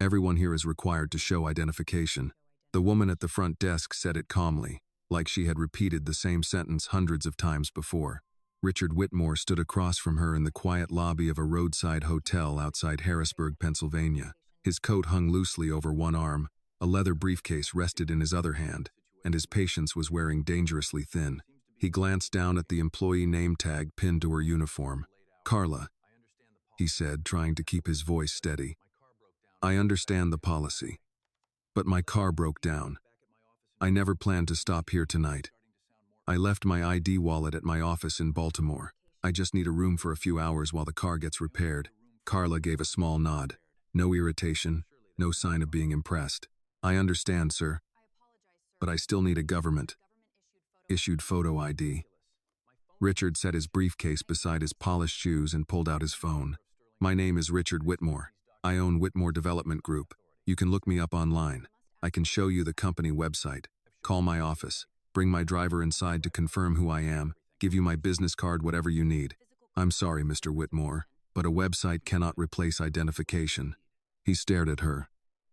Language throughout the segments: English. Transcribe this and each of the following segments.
Everyone here is required to show identification. The woman at the front desk said it calmly, like she had repeated the same sentence hundreds of times before. Richard Whitmore stood across from her in the quiet lobby of a roadside hotel outside Harrisburg, Pennsylvania. His coat hung loosely over one arm, a leather briefcase rested in his other hand, and his patience was wearing dangerously thin. He glanced down at the employee name tag pinned to her uniform. "Carla," he said, trying to keep his voice steady. "I understand the policy, but my car broke down. I never planned to stop here tonight. I left my ID wallet at my office in Baltimore. I just need a room for a few hours while the car gets repaired." Carla gave a small nod. No irritation, no sign of being impressed. "I understand, sir, but I still need a government-issued photo ID." Richard set his briefcase beside his polished shoes and pulled out his phone. "My name is Richard Whitmore. I own Whitmore Development Group. You can look me up online. I can show you the company website. Call my office. Bring my driver inside to confirm who I am. Give you my business card, whatever you need. I'm sorry, Mr. Whitmore, but a website cannot replace identification." He stared at her.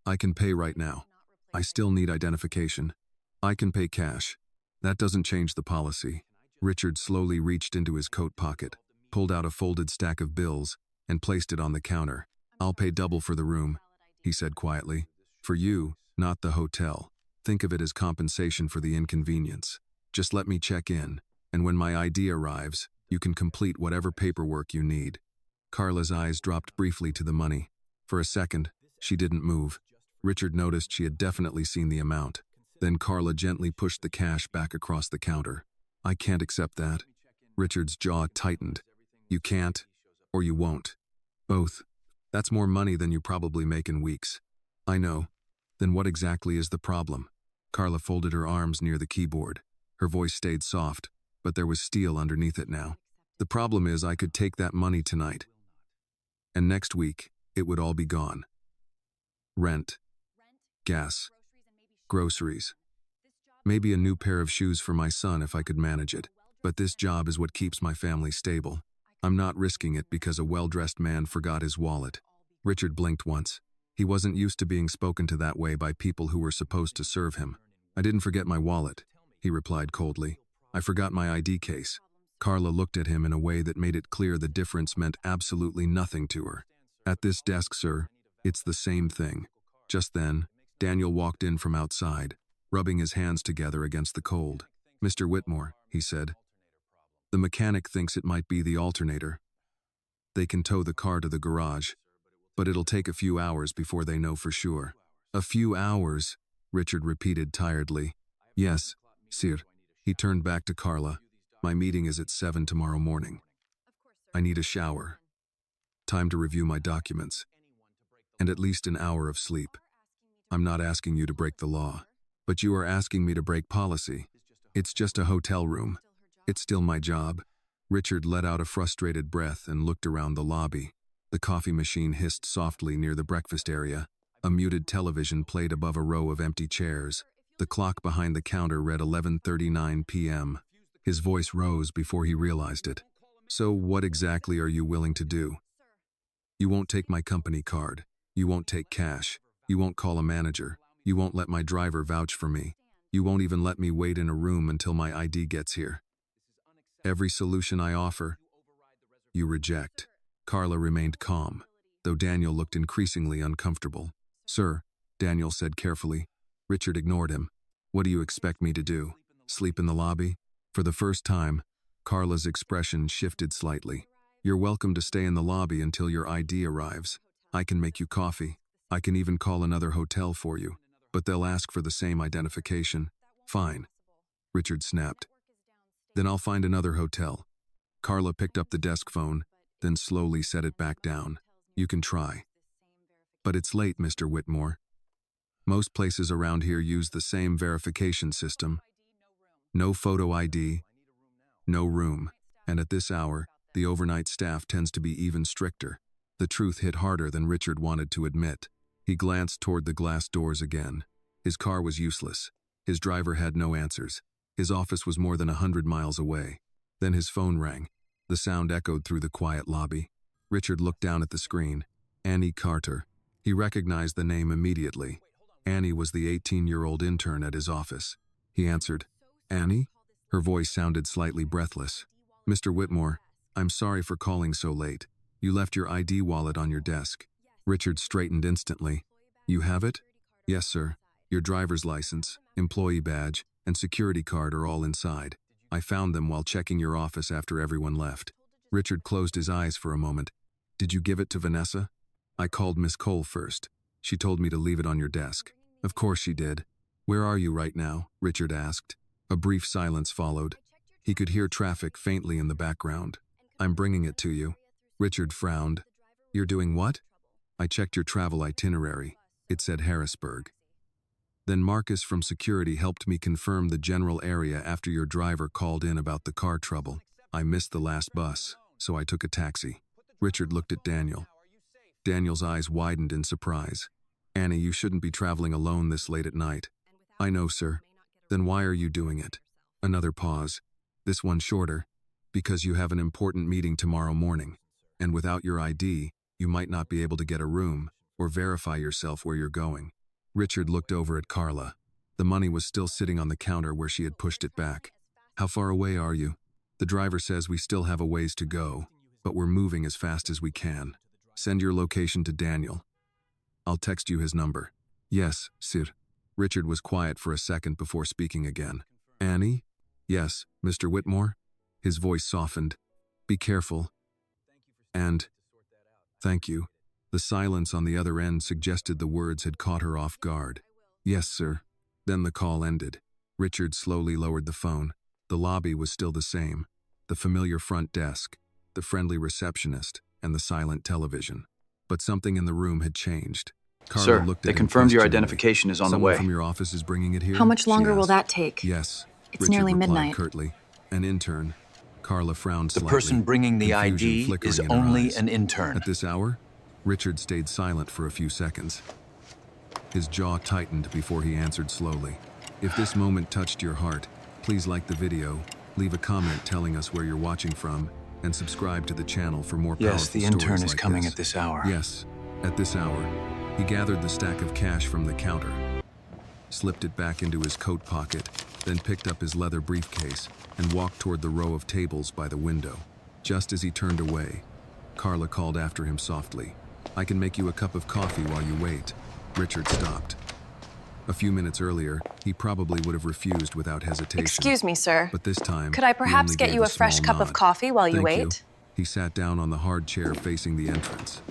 "I can pay right now. I still need identification. I can pay cash. That doesn't change the policy." Richard slowly reached into his coat pocket, pulled out a folded stack of bills, and placed it on the counter. "I'll pay double for the room," he said quietly. "For you, not the hotel. Think of it as compensation for the inconvenience. Just let me check in, and when my ID arrives, you can complete whatever paperwork you need." Carla's eyes dropped briefly to the money. For a second, she didn't move. Richard noticed she had definitely seen the amount. Then Carla gently pushed the cash back across the counter. "I can't accept that." Richard's jaw tightened. "You can't, or you won't. Both. That's more money than you probably make in weeks." "I know. Then what exactly is the problem?" Carla folded her arms near the keyboard. Her voice stayed soft, but there was steel underneath it now. "The problem is I could take that money tonight, and next week, it would all be gone. Rent, gas, groceries. Maybe a new pair of shoes for my son if I could manage it. But this job is what keeps my family stable. I'm not risking it because a well-dressed man forgot his wallet." Richard blinked once. He wasn't used to being spoken to that way by people who were supposed to serve him. "I didn't forget my wallet," he replied coldly. "I forgot my ID case." Carla looked at him in a way that made it clear the difference meant absolutely nothing to her. "At this desk, sir, it's the same thing." Just then, Daniel walked in from outside, rubbing his hands together against the cold. "Mr. Whitmore," he said. "The mechanic thinks it might be the alternator. They can tow the car to the garage, but it'll take a few hours before they know for sure." "A few hours," Richard repeated tiredly. "Yes, sir." He turned back to Carla. "My meeting is at 7 tomorrow morning. I need a shower, time to review my documents, and at least an hour of sleep. I'm not asking you to break the law, but you are asking me to break policy. It's just a hotel room. It's still my job." Richard let out a frustrated breath and looked around the lobby. The coffee machine hissed softly near the breakfast area. A muted television played above a row of empty chairs. The clock behind the counter read 11:39 p.m. His voice rose before he realized it. "So what exactly are you willing to do? You won't take my company card. You won't take cash. You won't call a manager. You won't let my driver vouch for me. You won't even let me wait in a room until my ID gets here. Every solution I offer, you reject." Carla remained calm, though Daniel looked increasingly uncomfortable. "Sir," Daniel said carefully. Richard ignored him. "What do you expect me to do? Sleep in the lobby?" For the first time, Carla's expression shifted slightly. "You're welcome to stay in the lobby until your ID arrives. I can make you coffee. I can even call another hotel for you, but they'll ask for the same identification." "Fine," Richard snapped. "Then I'll find another hotel." Carla picked up the desk phone, then slowly set it back down. "You can try. But it's late, Mr. Whitmore. Most places around here use the same verification system. No photo ID, no room, and at this hour, the overnight staff tends to be even stricter." The truth hit harder than Richard wanted to admit. He glanced toward the glass doors again. His car was useless. His driver had no answers. His office was more than 100 miles away. Then his phone rang. The sound echoed through the quiet lobby. Richard looked down at the screen. Annie Carter. He recognized the name immediately. Annie was the 18-year-old intern at his office. He answered, "Annie?" Her voice sounded slightly breathless. "Mr. Whitmore, I'm sorry for calling so late. You left your ID wallet on your desk." Richard straightened instantly. "You have it?" "Yes, sir. Your driver's license, employee badge, and security card are all inside. I found them while checking your office after everyone left." Richard closed his eyes for a moment. "Did you give it to Vanessa?" "I called Miss Cole first. She told me to leave it on your desk." "Of course she did. Where are you right now?" Richard asked. A brief silence followed. He could hear traffic faintly in the background. "I'm bringing it to you." Richard frowned. "You're doing what?" "I checked your travel itinerary. It said Harrisburg. Then Marcus from security helped me confirm the general area after your driver called in about the car trouble. I missed the last bus, so I took a taxi." Richard looked at Daniel. Daniel's eyes widened in surprise. "Annie, you shouldn't be traveling alone this late at night." "I know, sir." "Then why are you doing it?" Another pause. This one shorter. "Because you have an important meeting tomorrow morning, and without your ID, you might not be able to get a room or verify yourself where you're going." Richard looked over at Carla. The money was still sitting on the counter where she had pushed it back. "How far away are you?" "The driver says we still have a ways to go, but we're moving as fast as we can. Send your location to Daniel. I'll text you his number." "Yes, sir." Richard was quiet for a second before speaking again. "Annie?" "Yes, Mr. Whitmore?" His voice softened. "Be careful. And thank you." The silence on the other end suggested the words had caught her off guard. "Yes, sir." Then the call ended. Richard slowly lowered the phone. The lobby was still the same. The familiar front desk, the friendly receptionist, and the silent television. But something in the room had changed. Carla Sir, looked at they him confirmed your questioningly. identification is on the "Someone way." from your office is bringing it here?" How much she longer will asked. that take? "Yes." It's Richard nearly replied midnight. curtly. "An intern." Carla frowned The slightly. person bringing the confusion ID flickering is in her only eyes. an intern. "At this hour?" Richard stayed silent for a few seconds. His jaw tightened before he answered slowly. "If this moment touched your heart, please like the video, leave a comment telling us where you're watching from, and subscribe to the channel for more powerful Yes, the stories intern is like coming this." at this hour. "Yes, at this hour." He gathered the stack of cash from the counter, slipped it back into his coat pocket, then picked up his leather briefcase and walked toward the row of tables by the window. Just as he turned away, Carla called after him softly. "I can make you a cup of coffee while you wait." Richard stopped. A few minutes earlier, he probably would have refused without hesitation. Excuse me, sir. But this time, Could I he perhaps only get gave you a fresh small cup of nod. coffee while you "Thank wait?" you." He sat down on the hard chair facing the entrance.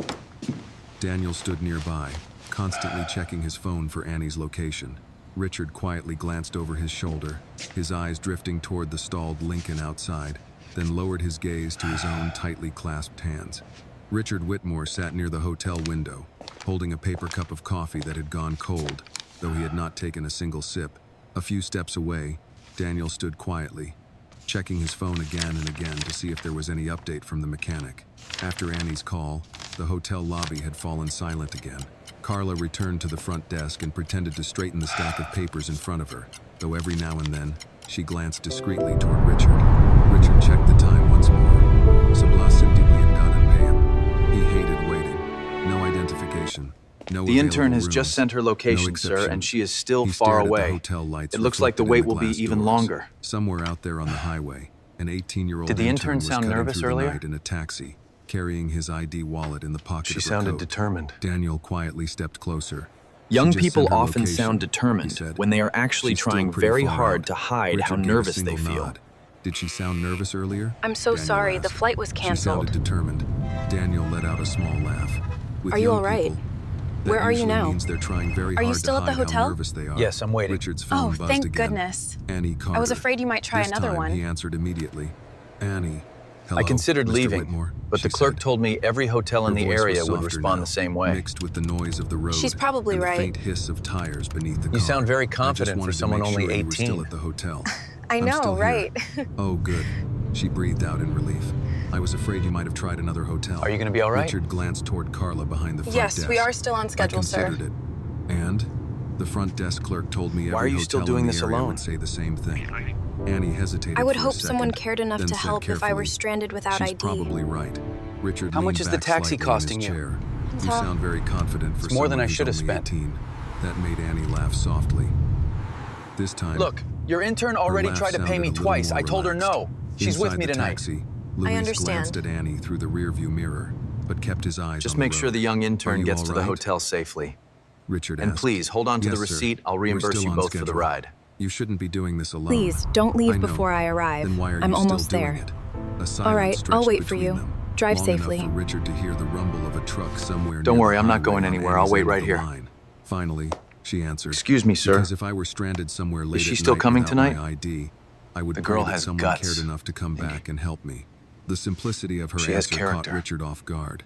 Daniel stood nearby, constantly checking his phone for Annie's location. Richard quietly glanced over his shoulder, his eyes drifting toward the stalled Lincoln outside, then lowered his gaze to his own tightly clasped hands. Richard Whitmore sat near the hotel window, holding a paper cup of coffee that had gone cold, though he had not taken a single sip. A few steps away, Daniel stood quietly, checking his phone again and again to see if there was any update from the mechanic. After Annie's call, the hotel lobby had fallen silent again. Carla returned to the front desk and pretended to straighten the stack of papers in front of her, though every now and then, she glanced discreetly toward Richard. Richard checked the time once more. Sablas and done and pay him. He hated waiting. No identification. No The intern has available just rooms, sent her no location, sir, exception. and she is still He far stared at the away. hotel lights It looks like the reflected in wait will be glass even doors. longer. Somewhere out there on the highway, an 18-year-old Did the intern was sound cutting nervous through the earlier? night in a taxi, carrying his ID wallet in the pocket She of her sounded coat. determined. Daniel quietly stepped closer. Young "She just people sent her often location," sound he determined said. when they are actually "She's still trying pretty very far hard out." to hide how Richard gave a nervous they single feel. nod. "Did she sound nervous earlier?" I'm so Daniel sorry, the asked. flight was She canceled. sounded determined. Daniel let out a small laugh. With Are you young all right? people, that Where are you usually now? means they're trying very Are you hard still to at the hide how hotel? nervous they are. Yes, I'm waiting. Richard's phone Oh, buzzed thank again. goodness. Annie Carter. I was afraid you might try This another time, one. he answered immediately. "Annie, hello, I considered Mr. leaving, Whitmore," but she the clerk said. told me every hotel in Her the voice was area would softer respond now, the same way. mixed with the noise of the road. She's probably and the right. faint hiss of tires beneath the car. You sound very "I just confident for wanted to someone make only sure you were 18. still at the hotel." I "I'm know, still here." right? "Oh, good." She breathed out in relief. "I was afraid you might have tried another hotel." Are you going to be all right? Richard glanced toward Carla behind the front Yes, desk. we are still on schedule, I sir. considered it. "And?" The front desk clerk told me every Why are you hotel still doing in the this area alone? would say the same thing. Annie hesitated I would for a hope someone second, cared enough then to said help if I were carefully, stranded without "She's ID. probably right." Richard How much leaned is the back taxi slightly in costing his you? chair. You sound very confident for It's more than someone I who's should have only spent. 18. That made Annie laugh softly. This time, Look, your intern already laugh tried to pay sounded me a little twice. more I told her relaxed. no. She's Inside with me the tonight. taxi, Luis understand. glanced at Annie through the rearview mirror, but kept his eyes Just on the make sure road. the young Are intern you gets all to the right? hotel safely. Richard And asked. please, hold on to the Yes, sir. receipt. I'll We're reimburse still you on both for the schedule. ride. You shouldn't be doing this alone. Please, don't leave I know. before I arrive. Then why are I'm you almost still doing there. it? A silence All right, stretched I'll wait for between you. them, Drive long safely. enough for Richard to hear the rumble of a truck somewhere Don't near worry, the I'm not highway going on anywhere. I'll Annie's wait end of right the here. line. Finally, she answered. Excuse me, sir. Because if I were stranded somewhere late she at still night coming without tonight? my ID, I would The pray girl that has someone guts. cared enough to come back and help me. The simplicity of her She has answer caught character. Richard off guard.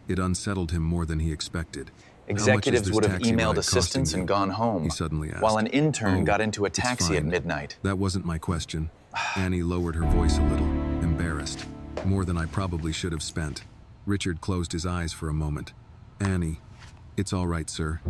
It unsettled him more than he expected. Executives would have emailed emailed assistants and gone home, He suddenly asked. while an intern "Oh, got into a it's taxi at fine. midnight. That wasn't my question. Annie lowered her voice a little, embarrassed. More than I probably should have spent. Richard closed his eyes for a moment. Annie, it's all right, sir.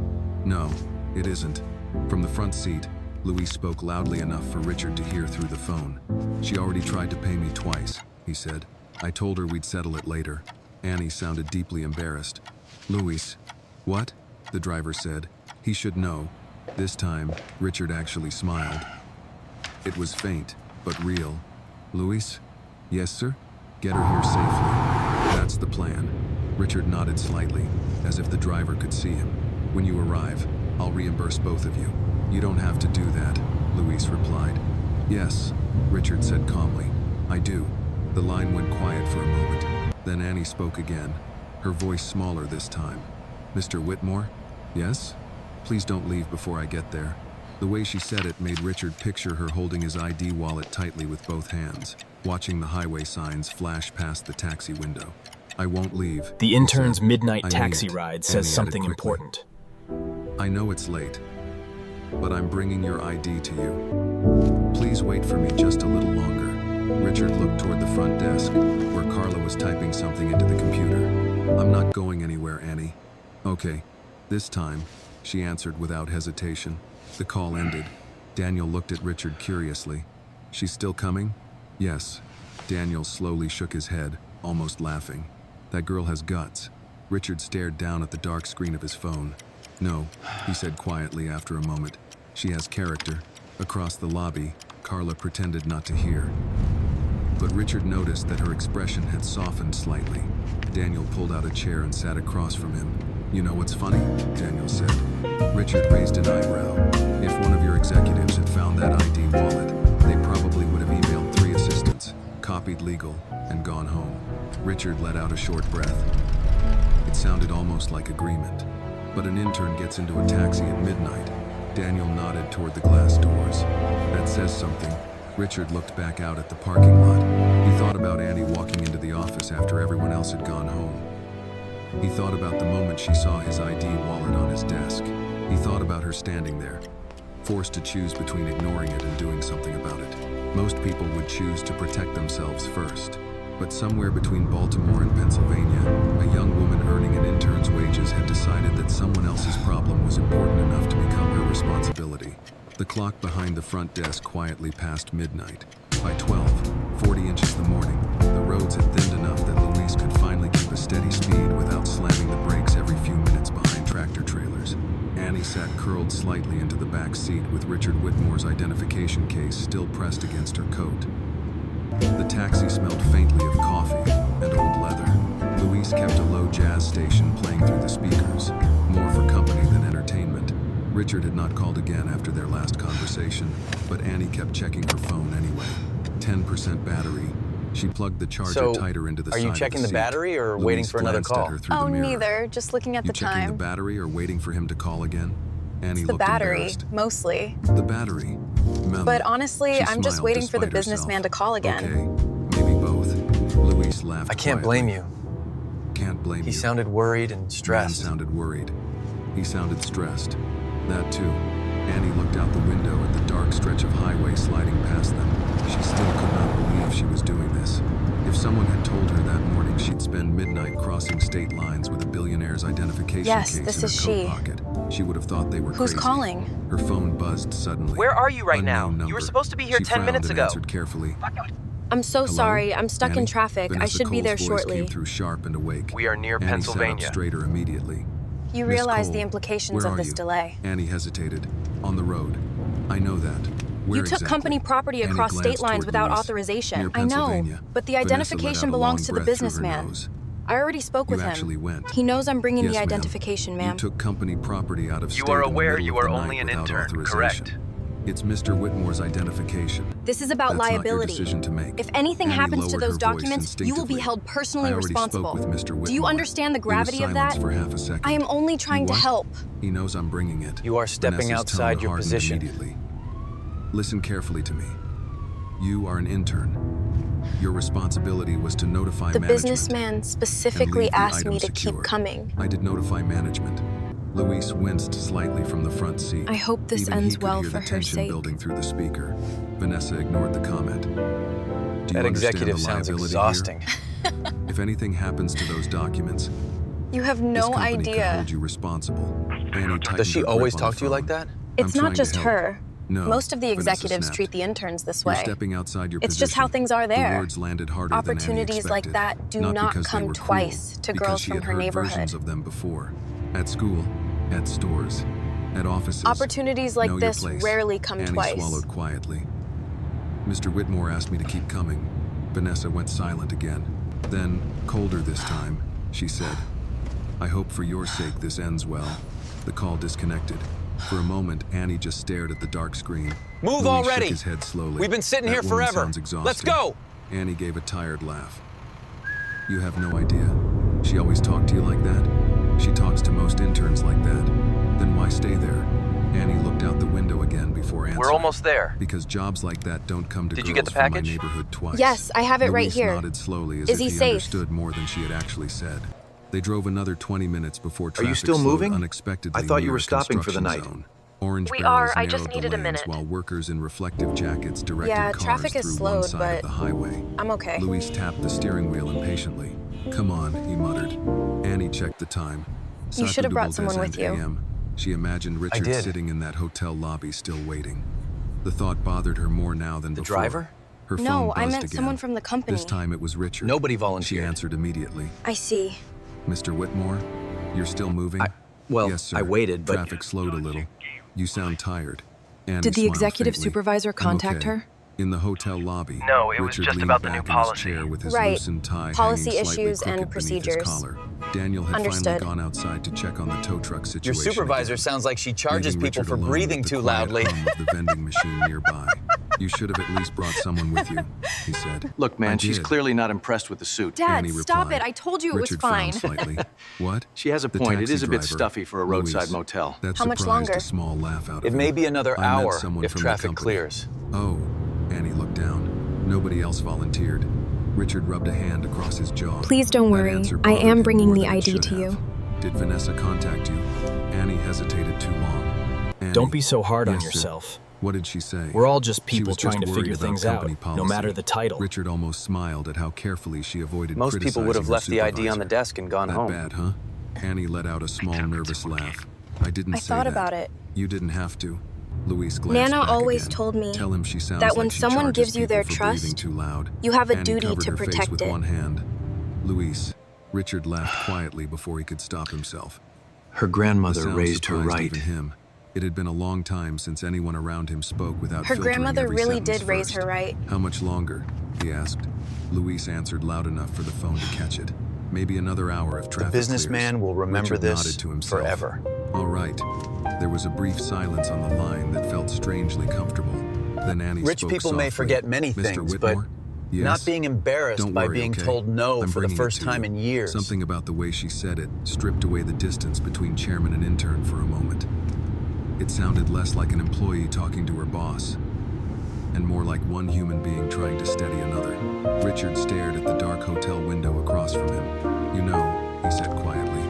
No, it isn't. From the front seat, Louise spoke loudly enough for Richard to hear through the phone. She already tried to pay me twice, he said. I told her we'd settle it later. Annie sounded deeply embarrassed. Louise, what? The driver said. He should know. This time, Richard actually smiled. It was faint, but real. Louise? Yes, sir? Get her here safely. That's the plan. Richard nodded slightly, as if the driver could see him. When you arrive, I'll reimburse both of you. You don't have to do that, Louise replied. Yes, Richard said calmly. I do. The line went quiet for a moment. Then Annie spoke again, her voice smaller this time. Mr. Whitmore? Yes? Please don't leave before I get there. The way she said it made Richard picture her holding his ID wallet tightly with both hands, watching the highway signs flash past the taxi window. I won't leave. The he intern's said. midnight I taxi mean it, ride Annie says added something quickly. important. I know it's late, but I'm bringing your ID to you. Please wait for me just a little longer. Richard looked toward the front desk, where Carla was typing something into the computer. I'm not going anywhere, Annie. Okay, this time, she answered without hesitation. The call ended. Daniel looked at Richard curiously. She's still coming? Yes. Daniel slowly shook his head, almost laughing. That girl has guts. Richard stared down at the dark screen of his phone. No, he said quietly after a moment. She has character. Across the lobby, Carla pretended not to hear. But Richard noticed that her expression had softened slightly. Daniel pulled out a chair and sat across from him. You know what's funny? Daniel said. Richard raised an eyebrow. If one of your executives had found that ID wallet, they probably would have emailed 3 assistants, copied legal, and gone home. Richard let out a short breath. It sounded almost like agreement. But an intern gets into a taxi at midnight. Daniel nodded toward the glass doors. That says something. Richard looked back out at the parking lot. He thought about Annie walking into the office after everyone else had gone home. He thought about the moment she saw his ID wallet on his desk. He thought about her standing there, forced to choose between ignoring it and doing something about it. Most people would choose to protect themselves first. But somewhere between Baltimore and Pennsylvania, a young woman earning an intern's wages had decided that someone else's problem was important enough to become her responsibility. The clock behind the front desk quietly passed midnight. By 12:40 inches in the morning, the roads had thinned enough that Louise could finally keep a steady speed without slamming the brakes every few minutes behind tractor trailers. Annie sat curled slightly into the back seat with Richard Whitmore's identification case still pressed against her coat. The taxi smelled faintly of coffee and old leather. Louise kept a low jazz station playing through the speakers, more for company than entertainment. Richard had not called again after their last conversation, but Annie kept checking her phone anyway. 10% battery. She plugged the charger tighter into the side of the seat. Are you checking the battery or Louise waiting for another glanced at call? her through Oh, the mirror. neither. Just looking at You the checking the time. battery or waiting for him to call again? Annie It's the looked battery, embarrassed. mostly. The battery. Melon. But honestly, She I'm just smiled waiting for the despite businessman herself. to call again. Okay, maybe both. Louise laughed I can't quietly. blame you. Can't blame you. He sounded worried and Man stressed. sounded worried. He sounded stressed. That too. Annie looked out the window at the dark stretch of highway sliding past them. She still could not believe she was doing this. If someone had told her that morning she'd spend midnight crossing state lines with a billionaire's identification Yes, case this in is her coat she. pocket, she would have thought they were Who's crazy. calling? Her phone buzzed suddenly. Where are you right now? Unknown You were number. supposed to be here She 10 frowned minutes and ago. answered carefully. I'm so Hello? sorry. I'm stuck in Annie? traffic. I Vanessa should be there Cole's voice shortly. came through sharp and awake. We are near Annie Pennsylvania. sat up straighter immediately. You Miss realize Cole, the implications where of are this you? delay. Annie hesitated. On the road. I know that. Where You took exactly? company property Annie across state glanced lines toward without Louise. authorization. Near I know, Pennsylvania. but the Vanessa let identification out a belongs long to the breath through her businessman. nose. I already spoke You with actually him. went. He knows I'm bringing Yes, the ma'am. identification, ma'am. You took company property out of state You are in the aware middle you of are the only night an without intern, authorization. correct? It's Mr. Whitmore's identification. This is about That's not your liability. decision to make. If anything Annie happens to lowered those her voice documents, you will be instinctively. held personally I already responsible. spoke with Mr. Whitmore. Do you understand the gravity There of was silence that? for half a second. I am only trying to what? help. He knows I'm bringing it. You are stepping Vanessa's outside tone your hardened position. Immediately. Listen carefully to me. You are an intern. Your responsibility was to notify The management businessman and specifically leave the asked item me to secure. keep coming. I did notify management. Louise winced slightly from the front seat. I hope this Even ends he could well hear for the her tension sake. building through the speaker. Vanessa ignored the comment. Do you That understand executive the sounds liability exhausting. Here? If anything happens to those documents, You have this no company could idea. hold you responsible. Annie tightened Does she her always grip on talk the to you like phone. that? It's I'm not trying just to help. her. No, Most of the Vanessa executives snapped. treat the interns this You're way. stepping outside your It's position. just how things are there. The words landed harder Opportunities than Annie like expected. that do not because they come were twice cruel, to because girls she from had her heard neighborhood. versions of them before. At school, at stores, at offices. Opportunities like Know your this place. rarely come Annie twice. swallowed quietly. Mr. Whitmore asked me to keep coming. Vanessa went silent again. Then, colder this time, she said, I hope for your sake this ends well. The call disconnected. For a moment, Annie just stared at the dark screen. Move Louis already! Shook his head slowly. We've been sitting That here woman forever. sounds exhausted. Let's go! Annie gave a tired laugh. You have no idea. She always talked to you like that? She talks to most interns like that. Then why stay there? Annie looked out the window again before answering. We're almost there. Because jobs like that don't come to Did girls you get the from my package? neighborhood twice. Yes, I have it right Louise here. nodded slowly as Is if he he safe? understood more than she had actually said. They drove another 20 minutes before traffic you still slowed moving? unexpectedly I thought you near were a stopping for the construction night. zone. Orange We barrels are. I just narrowed needed the a lanes minute. while workers in reflective jackets directed Yeah, cars traffic is through one slowed, side but of the highway. I'm okay. Louis tapped the steering wheel impatiently. Come on, he muttered. Annie checked the time. You should have brought someone with you. AM. She imagined Richard did. sitting in that hotel lobby still waiting. The thought bothered her more now than The before. driver? Her phone No, I buzzed meant again. someone from the company. This time it was Richard. Nobody She volunteered. answered immediately. I see. Mr. Whitmore, you're still moving? Well, yes, sir. I waited, but... Traffic slowed a little. You sound tired. Annie Did the smiled executive faintly. supervisor "I'm contact okay." her? In the hotel lobby, No, it was Richard just leaned about the new back in his policy. chair with his Right. loosened tie Policy hanging slightly issues and crooked beneath his procedures. collar. Daniel had Understood. finally gone outside to check on the tow truck situation. Your supervisor again, sounds like she charges leaving people Richard for alone breathing with the too quiet loudly. hum of the vending machine nearby. You should have at least brought someone with you, he said. Look, man, I she's did. clearly not impressed with the suit. Dad, Annie stop replied. it. I told you it Richard was fine. frowned slightly. What? She has a The point. It taxi is a bit driver, stuffy for a roadside Louise. motel. That How much surprised longer? a small laugh out of It him. may be another I met hour someone if from the traffic company. clears. Oh, Annie looked down. Nobody else volunteered. Richard rubbed a hand across his jaw. Please don't That worry. answer I bothered am him bringing more the than it ID should to you. have. Did Vanessa contact you? Annie hesitated too long. Annie, Don't be so hard on yes, sir. yourself. What did she say? We're all just She people was just trying to worried figure about things out, company no policy. matter the title. Richard almost smiled at how carefully she avoided Most people would have criticizing her left the ID on the supervisor. desk and gone That home. bad, huh? Annie let out a small, nervous laugh. I didn't I say thought that. about it. You didn't have to. Louise glanced Nana back always again. told me Tell him she sounds that when like she someone charges gives you people their for breathing trust, too loud. you have a Annie duty covered to her face protect with it. one hand. Louise, Richard laughed quietly before he could stop himself. Her The grandmother sound raised her surprised right. even him. It had been a long time since anyone around him spoke without Her filtering grandmother every really sentence did raise first. her right. How much longer? He asked. Louise answered loud enough for the phone to catch it. Maybe another hour if The traffic businessman clears. will remember Richard this nodded to himself. forever. All right. There was a brief silence on the line that felt strangely comfortable. Then Annie Rich spoke people may softly. forget many Mr. things, Whitmore? but Yes? not being embarrassed Don't by worry, being okay? told no I'm for the bringing it first to time you. in years. Something about the way she said it stripped away the distance between chairman and intern for a moment. It sounded less like an employee talking to her boss, and more like one human being trying to steady another. Richard stared at the dark hotel window across from him. You know, he said quietly,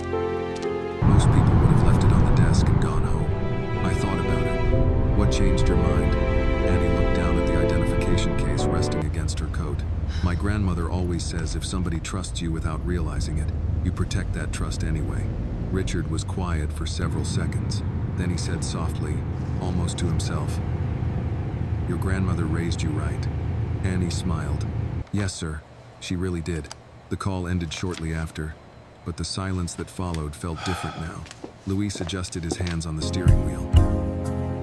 most people would have left it on the desk and gone home. I thought about it. What changed your mind? Annie looked down at the identification case resting against her coat. My grandmother always says if somebody trusts you without realizing it, you protect that trust anyway. Richard was quiet for several seconds. Then he said softly, almost to himself, your grandmother raised you right. Annie smiled. Yes, sir. She really did. The call ended shortly after, but the silence that followed felt different now. Luis adjusted his hands on the steering wheel.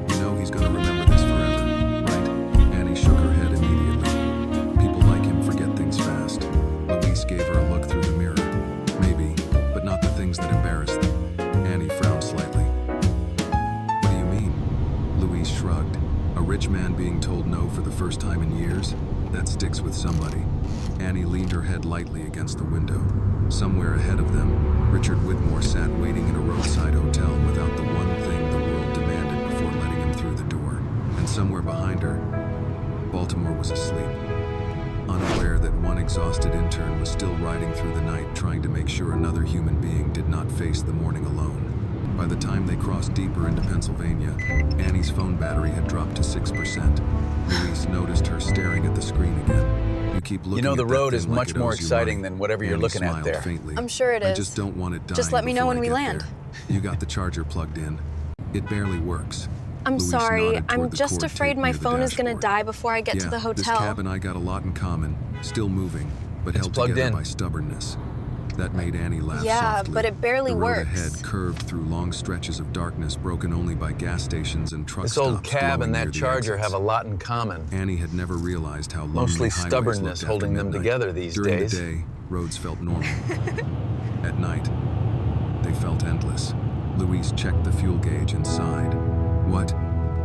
You know he's gonna remember this forever, right? Annie shook her head immediately. People like him forget things fast. Luis gave her a look through the mirror. Maybe, but not the things that embarrassed them. Annie frowned slightly. What do you mean? Luis shrugged. A rich man being told no for the first time in years? That sticks with somebody. Annie leaned her head lightly against the window. Somewhere ahead of them, Richard Whitmore sat waiting in a roadside hotel without the one thing the world demanded before letting him through the door. And somewhere behind her, Baltimore was asleep, unaware that one exhausted intern was still riding through the night trying to make sure another human being did not face the morning alone. By the time they crossed deeper into Pennsylvania, Annie's phone battery had dropped to 6%. Luis noticed her staring at the screen again. You keep looking You know, the at that road is thing like much it more owes you exciting money. than whatever you're Annie looking at smiled there. faintly. I'm sure it I is. just don't want it dying Just let me know before when I we get land. there. You got the charger plugged in. It barely works. I'm Luis sorry. nodded I'm toward the just cord afraid taped my near the phone is gonna dashboard. die before I get to the This hotel. cab and I got a lot in common. Still moving, but held plugged together in. by stubbornness. That made Annie laugh Yeah, softly. but it barely the road works. ahead curved through long stretches of darkness broken only by gas stations and truck This stops old cab glowing and near that the charger exits. have a lot in common. Annie had never realized how lonely Mostly highways stubbornness looked after holding them midnight. together these During days. the day, roads felt normal. At night, they felt endless. Luis checked the fuel gauge and sighed. What?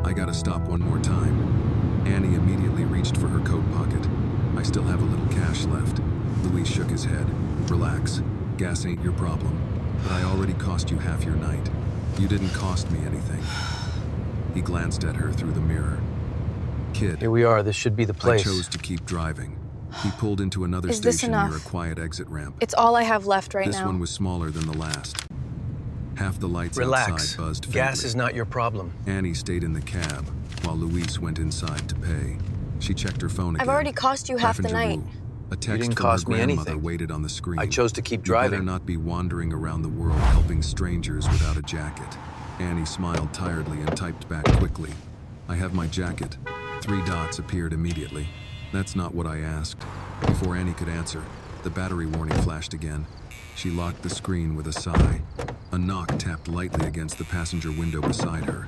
I gotta stop one more time. Annie immediately reached for her coat pocket. I still have a little cash left. Luis shook his head. Relax. Gas ain't your problem. But I already cost you half your night. You didn't cost me anything. He glanced at her through the mirror. Kid, Here we are. This should be the I place. chose to keep driving. He pulled into another Is this station near a enough? quiet exit ramp. It's all I have left right This now. one was smaller than the last. Half the lights Relax. outside buzzed faintly. Gas is not your problem. Annie stayed in the cab, while Luis went inside to pay. She checked her phone again. I've already cost you half the Passenger night. Wu. A text didn't from cost her me grandmother anything. waited on the screen. I chose to keep You better driving. not be wandering around the world helping strangers without a jacket. Annie smiled tiredly and typed back quickly. I have my jacket. 3 dots appeared immediately. That's not what I asked. Before Annie could answer, the battery warning flashed again. She locked the screen with a sigh. A knock tapped lightly against the passenger window beside her.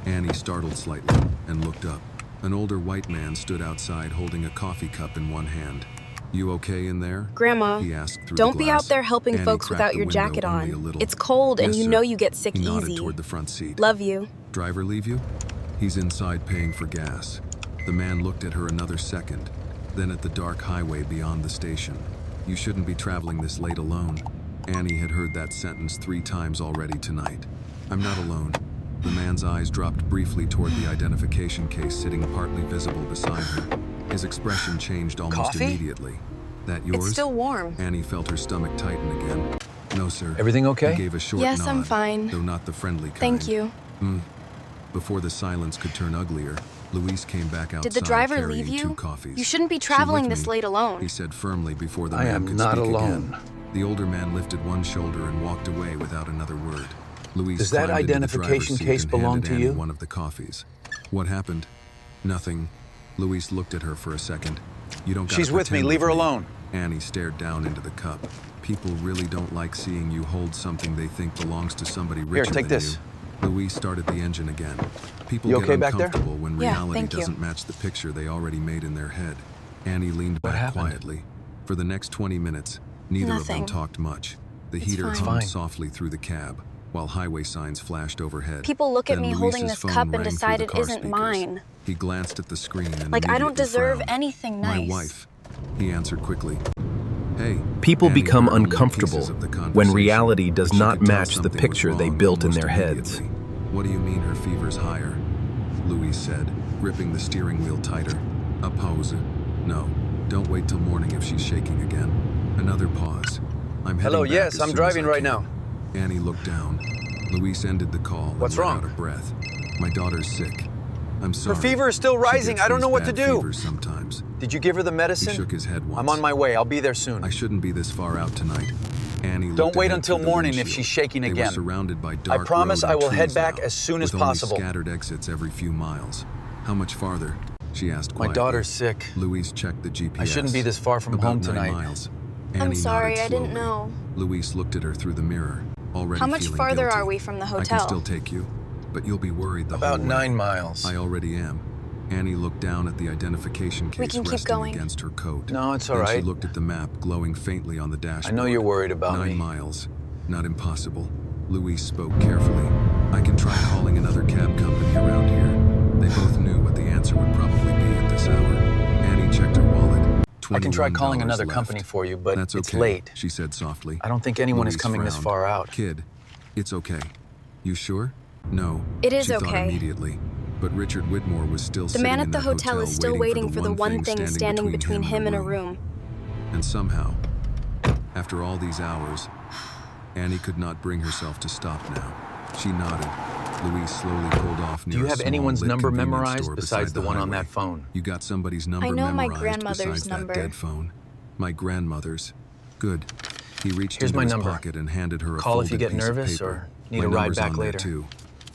Annie startled slightly and looked up. An older white man stood outside holding a coffee cup in one hand. You okay in there? Grandma, He asked through don't the be out glass. there helping Annie folks cracked without the your window jacket only a on. little. It's cold and Yes, you sir. know you get sick He nodded easy. toward the front seat. Love you. Driver leave you? He's inside paying for gas. The man looked at her another second, then at the dark highway beyond the station. You shouldn't be traveling this late alone. Annie had heard that sentence 3 times already tonight. I'm not alone. The man's eyes dropped briefly toward the identification case sitting partly visible beside her. His expression changed almost Coffee? immediately. That yours? It's still warm. Annie felt her stomach tighten again. No, sir. Everything okay? He gave a short Yes, nod, I'm fine. though not the friendly kind. Thank you. Before the silence could turn uglier, Luis came back outside Did the driver carrying leave 2 you? coffees. You shouldn't be She traveling with this me, late alone. he said firmly before the I man am could not speak alone. again. The older man lifted one shoulder and walked away without another word. Luis Does that climbed into the identification driver's seat case and belong handed to Annie you? one of the coffees. What happened? Nothing. Luis looked at her for a second. You don't gotta She's with me. pretend Leave her me. alone. Annie stared down into the cup. People really don't like seeing you hold something they think belongs to somebody richer take than this. you. Luis started the engine again. People You get okay back there? uncomfortable when Yeah, reality thank you. doesn't match the picture they already made in their head. Annie leaned What back happened? quietly. For the next 20 minutes, neither of them Nothing. talked much. The It's heater fine. hummed Fine. softly through the cab, while highway signs flashed overhead. People look at Then me holding Luis's this phone cup and rang through decide the it car isn't speakers. mine. He glanced at the screen and Like I don't immediately deserve frowned. anything nice. My wife, he answered quickly. Hey. People Annie become heard only uncomfortable pieces of the when conversation, reality does but she not could tell match the something was picture they wrong built in almost their heads. immediately. What do you mean her fever's higher? Luis said, gripping the steering wheel tighter. A pause. No, don't wait till morning if she's shaking again. Another pause. I'm heading Hello, back yes, as I'm soon driving as I right can. now. Annie looked down. Luis ended the call and What's let wrong? out a breath. My daughter's sick. I'm Her sorry. fever is still She rising. gets I don't know these what to bad do. fevers sometimes. Did you give her the He medicine? shook his head once. I'm on my way. I'll be there soon. I shouldn't be this far out tonight. Annie Don't looked wait ahead until through the morning if windshield. she's shaking They again. were surrounded by dark I promise road I and will head trees back now, as soon as with only possible. scattered exits every few miles. How much farther? She asked My quietly. daughter's sick. Louise checked the GPS. I shouldn't be this far from About home 9 tonight. miles. I'm Annie sorry, nodded I didn't slowly. know. Louise looked at her through the mirror, already How much feeling farther guilty. are we from the I can hotel? still take you, but you'll be worried the About whole way. 9 miles. I already am. Annie looked down at the identification case can keep resting going. against her coat. No, it's all Then right. she looked at the map glowing faintly on the dashboard. I know you're worried about 9 me. miles. Not impossible. Louise spoke carefully. I can try calling another cab company around here. They both knew what the answer would probably be at this hour. Annie checked her wallet. I can try calling $21 another left. company for you, but That's it's okay, late. she said softly. I don't think anyone is Louise coming this frowned. far out. Kid, it's okay. You sure? No. It is she thought okay. immediately. But Richard Whitmore was still The sitting man in at the that hotel is still waiting for the one thing standing between him and a room. And somehow, after all these hours, Annie could not bring herself to stop now. She nodded. Louise slowly pulled off near Do you a have small anyone's lit number convenience memorized store besides the beside one on highway. that phone? You got somebody's number I know my memorized grandmother's besides number. that dead phone. My grandmother's. Good. He reached Here's into my his number. pocket and handed her a Call if you folded get piece of nervous paper. or need My a ride number's back on there, later. too.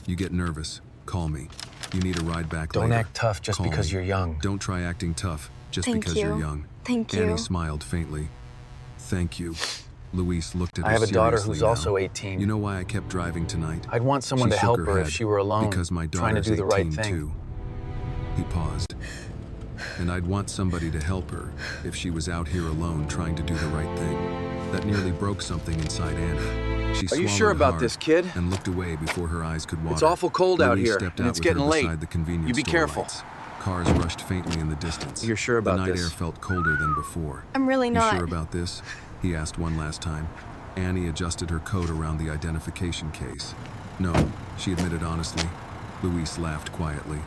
You get nervous, call me. You need a ride back Don't later. act tough just Call because me. you're young. Don't try acting tough just Thank because you. you're young. Thank Annie you. smiled faintly. Thank you. Louise looked at her I have a daughter seriously who's now. also 18. You know why I kept driving tonight? I'd want someone She to shook help her her if head. she were alone, Because my trying to daughter's do the right 18 thing. too. He paused. And I'd want somebody to help her if she was out here alone trying to do the right thing. That nearly broke something inside Annie. She Are you swallowed sure about hard this, kid? and looked away before her eyes could water. It's awful cold out Louise here, stepped and out it's with getting her late. beside the convenience You be store careful. lights. Cars rushed faintly in the distance. You're sure about The night this? air felt colder than before. I'm really not. You sure about this? He asked one last time. Annie adjusted her coat around the identification case. No, she admitted honestly. Louise laughed quietly.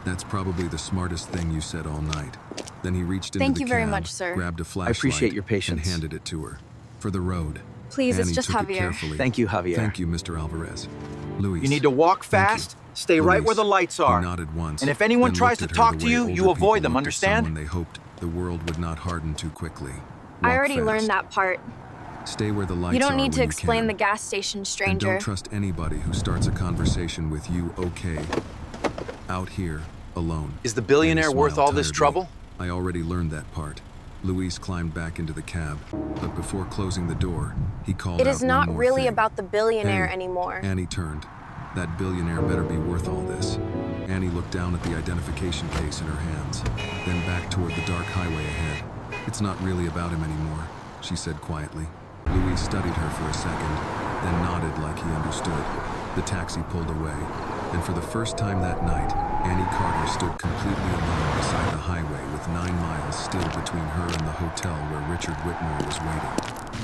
That's probably the smartest thing you said all night. Then he reached into Thank the you very cab, much, sir. grabbed a flashlight, appreciate your patience. and handed it to her. For the road. Please, it's Annie just took it Javier. carefully. Thank you, Javier. Thank you, Mr. Alvarez. Louise. You need to walk Thank you. fast, stay right Luis. where the lights are. He nodded once, And if anyone then tries looked to at her talk the to way you, older you people avoid them, looked at understand? someone they hoped the world would not harden too quickly. I Walk already fast. learned that part. Stay where the lights You don't are need to when explain can. the gas station, And stranger. don't trust anybody who starts a conversation with you, okay? Out here, alone. Is the billionaire Annie worth smiled all this tiredly. trouble? I already learned that part. Louise climbed back into the cab, but before closing the door, he called It out is one not more really thing. about the billionaire Hey. anymore. Annie turned. That billionaire better be worth all this. Annie looked down at the identification case in her hands, then back toward the dark highway ahead. It's not really about him anymore, she said quietly. Louise studied her for a second, then nodded like he understood. The taxi pulled away, and for the first time that night, Annie Carter stood completely alone beside the highway with 9 miles still between her and the hotel where Richard Whitmore was waiting.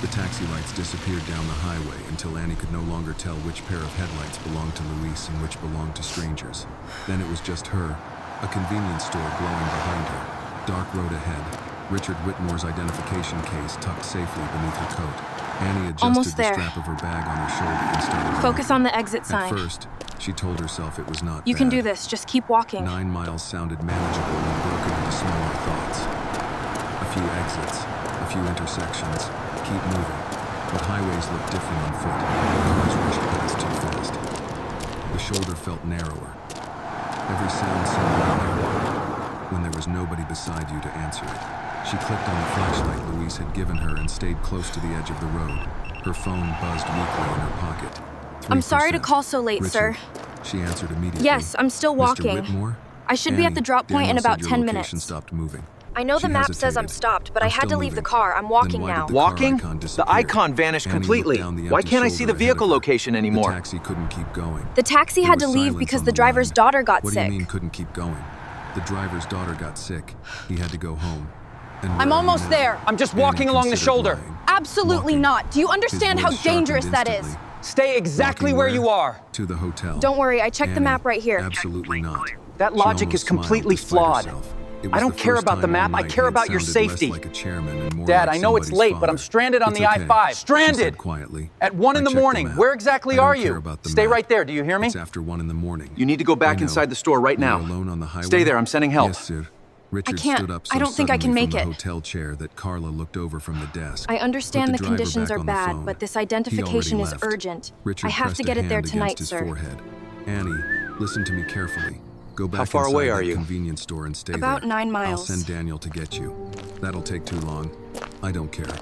The taxi lights disappeared down the highway until Annie could no longer tell which pair of headlights belonged to Louise and which belonged to strangers. Then it was just her, a convenience store glowing behind her. Dark road ahead, Richard Whitmore's identification case tucked safely beneath her coat. Annie adjusted Almost the there. strap of her bag on her shoulder and started Focus walking. on the exit At sign. first, she told herself it was not You can bad. do this. Just keep walking. 9 miles sounded manageable when broken into smaller thoughts. A few exits, a few intersections. Keep moving. But highways look different on foot. Cars rushed past too fast. The shoulder felt narrower. Every sound seemed louder when there was nobody beside you to answer it. She clicked on the flashlight Louise had given her and stayed close to the edge of the road. Her phone buzzed weakly in her pocket. I'm sorry to 3%. call so late, Richard. sir. She answered immediately. Yes, I'm still Mr. walking. Whitmore? I should be at the drop point in Daniel about said 10 your location minutes. stopped moving. I know She the map says I'm hesitated. stopped, but I I'm had to still leave the moving. car. I'm walking Then why now. did the car Walking? icon The disappear? icon vanished Annie looked completely. down the Why empty can't I see shoulder the ahead vehicle of her. location anymore? The taxi couldn't keep going. The taxi There had to was leave silence because on the driver's line. daughter got What sick. do you mean couldn't keep going? The driver's daughter got sick. He had to go home. And where I'm are you almost now? there. I'm just Annie walking along the considered shoulder. lying. Absolutely Walking. not. Do you understand His how voice dangerous sharpened that is? instantly. Stay exactly Walking where you are. To the hotel. Don't worry, I checked the Annie, map right here. Absolutely not. That She logic almost is completely smiled despite flawed. herself. It I was don't the care first about the time map, all I night care he had about your sounded safety. less like a chairman and more Dad, like I know it's somebody's late, but I'm father. stranded on It's the okay, I-5. she Stranded! said quietly. At 1 in I the checked the morning. map. Where exactly I don't are care you? about the Stay map. right there. Do you hear me? It's after 1 in the morning. You need to go I back know. inside the store right You're now. alone on the highway? Stay there. I'm sending help. Yes, sir. Richard can't. stood up so I don't think I can suddenly make from the it. hotel chair that Carla looked over from the desk. I understand Put the the driver conditions back are on the bad, phone. but this He identification already is left. urgent. Richard I have pressed to a get it there hand tonight, against his sir. forehead. Annie, listen to me carefully. Go back How far inside away that are you? convenience store and stay About there. 9 miles. I'll send Daniel to get you. That'll take too long. I don't care.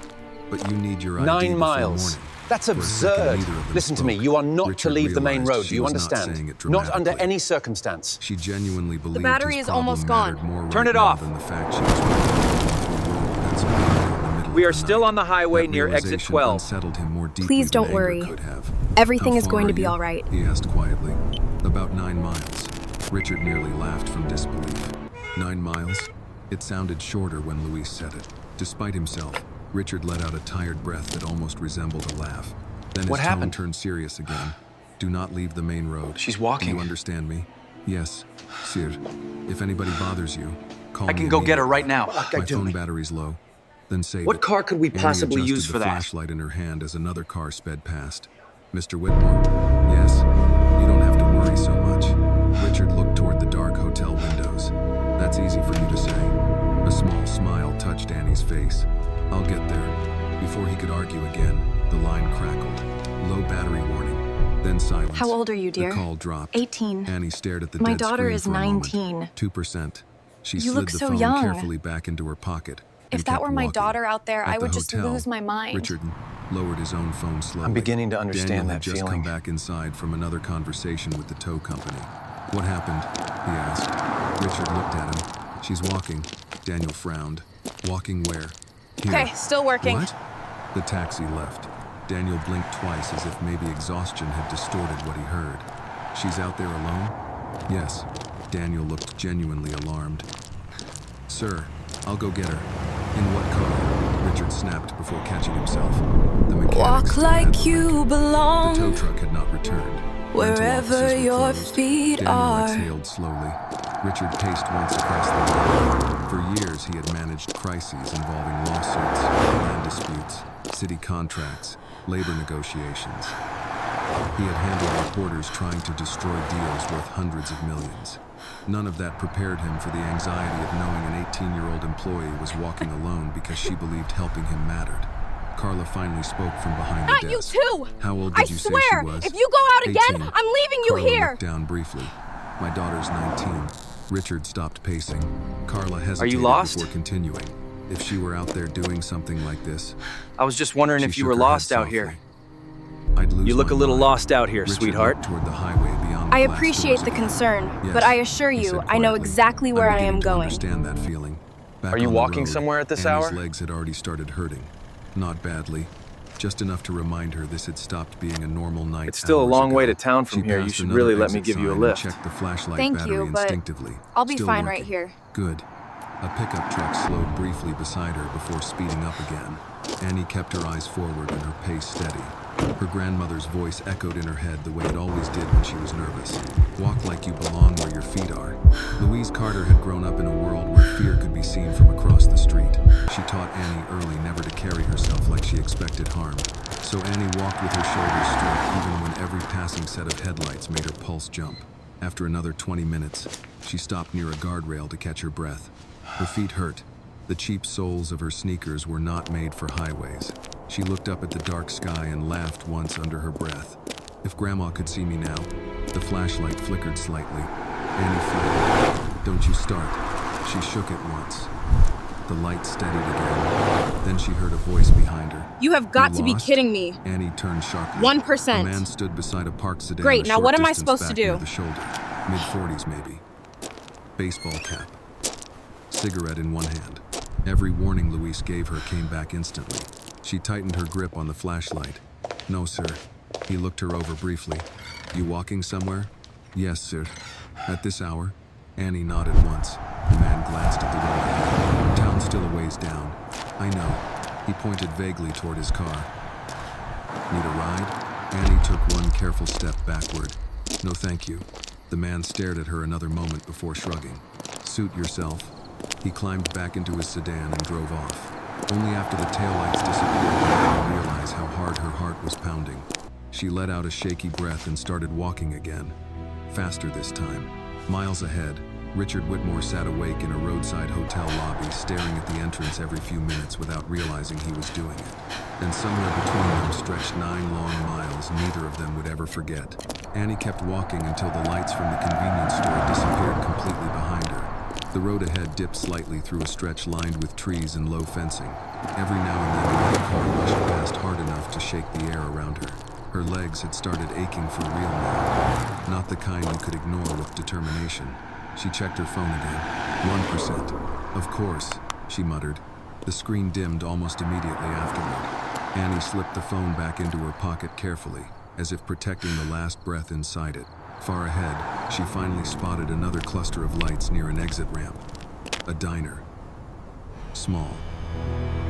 But you need your ID 9 before miles. morning. That's For a second, absurd. neither of them Listen to me, spoke. you are not Richard to leave the main realized road, she do you was not saying understand? it Not under dramatically. any circumstance. She genuinely believed battery his is almost problem mattered gone. more Turn right it now off. than the fact she was walking into a road in Pennsylvania in the middle We of are the still night. on the highway That near exit realization 12. unsettled him more deeply Please than don't anger worry. could have. Everything How is far going to are be you? all right. He asked quietly. About 9 miles. Richard nearly laughed from disbelief. 9 miles? It sounded shorter when Luis said it. Despite himself, Richard let out a tired breath that almost resembled a laugh. Then What his tone happened? turned serious again. Do not leave the main road. She's Do walking. you understand me? Yes, Sir. If anybody bothers you, call I me can go get her immediately. right now. My phone battery's low. Then save What it. car could we Annie possibly adjusted use the for that? flashlight in her hand as another car sped past. Mr. Whitmore? Yes? You don't have to worry so much. Richard looked toward the dark hotel windows. That's easy for you to say. A small smile touched Annie's face. I'll get there. Before he could argue again, the line crackled. Low battery warning. Then silence. How old are you, dear? The call dropped. 18. Annie stared at the My dead daughter screen is for a moment. 19. 2%. She You slid look the so phone young. carefully back into her pocket. If and that kept were my walking. daughter out there, At I the would just hotel, lose my mind. Richard lowered his own phone slowly. I'm beginning to understand Daniel that had just feeling. come back inside from another conversation with the tow company. What happened? He asked. Richard looked at him. She's walking. Daniel frowned. Walking where? Here. Okay, still working. What? The taxi left. Daniel blinked twice as if maybe exhaustion had distorted what he heard. She's out there alone? Yes. Daniel looked genuinely alarmed. Sir, I'll go get her. In what car? Richard snapped before catching himself. The mechanic Walk still had like the you link. The tow belong truck had not returned. Rental wherever offices were your closed. feet Daniel are. exhaled slowly. Richard paced once across the road. For years, he had managed crises involving lawsuits, land disputes, city contracts, labor negotiations. He had handled reporters trying to destroy deals worth hundreds of millions. None of that prepared him for the anxiety of knowing an 18-year-old employee was walking alone because she believed helping him mattered. Carla finally spoke from behind the Not desk. you too! How old I did you say swear, she was? if you go out again, 18. I'm leaving you Carla here! looked down briefly. My daughter's 19. Richard stopped pacing. Carla hesitated lost? before continuing. If she were out there doing something like this, I was just wondering she if you shook were her lost head out here. softly. I'd lose You look my a little mind. lost out here, Richard sweetheart. looked toward the highway beyond the I glass appreciate doors the again. concern, Yes, but I assure he you, said I know quietly. exactly where I'm I am beginning to going. understand that feeling. Back Are you on the walking road, somewhere at this Annie's hour? legs had already started hurting. Not badly. Just enough to remind her this had stopped being a normal night. It's still a hours long way ago. to town from She here. You passed should another really let me exit give you a sign and lift. checked the flashlight Thank battery you, but instinctively. I'll be Still fine right working. here. Good. A pickup truck slowed briefly beside her before speeding up again. Annie kept her eyes forward and her pace steady. Her grandmother's voice echoed in her head the way it always did when she was nervous. Walk like you belong where your feet are. Louise Carter had grown up in a world where fear could be seen from across the street. She taught Annie early never to carry herself like she expected harm. So Annie walked with her shoulders straight even when every passing set of headlights made her pulse jump. After another 20 minutes, she stopped near a guardrail to catch her breath. Her feet hurt. The cheap soles of her sneakers were not made for highways. She looked up at the dark sky and laughed once under her breath. If Grandma could see me now. The flashlight flickered slightly. Annie fled. Don't you start. She shook it once. The light steadied again. Then she heard a voice behind her. You have got You to be lost? kidding me. Annie turned sharply. 1%. A man stood beside a parked sedan. Great, a now short what am I distance supposed to back do? near the shoulder. Mid-40s maybe. Baseball cap. Cigarette in one hand. Every warning Louise gave her came back instantly. She tightened her grip on the flashlight. No, sir. He looked her over briefly. You walking somewhere? Yes, sir. At this hour? Annie nodded once. The man glanced at the window. Town still a ways down. I know. He pointed vaguely toward his car. Need a ride? Annie took one careful step backward. No, thank you. The man stared at her another moment before shrugging. Suit yourself. He climbed back into his sedan and drove off. Only after the taillights disappeared did Annie realize how hard her heart was pounding. She let out a shaky breath and started walking again. Faster this time. Miles ahead, Richard Whitmore sat awake in a roadside hotel lobby, staring at the entrance every few minutes without realizing he was doing it. And somewhere between them stretched 9 long miles neither of them would ever forget. Annie kept walking until the lights from the convenience store disappeared completely behind her. The road ahead dipped slightly through a stretch lined with trees and low fencing. Every now and then another car rushed past hard enough to shake the air around her. Her legs had started aching for real now, not the kind you could ignore with determination. She checked her phone again. 1%. Of course, she muttered. The screen dimmed almost immediately afterward. Annie slipped the phone back into her pocket carefully, as if protecting the last breath inside it. Far ahead, she finally spotted another cluster of lights near an exit ramp. A diner. Small.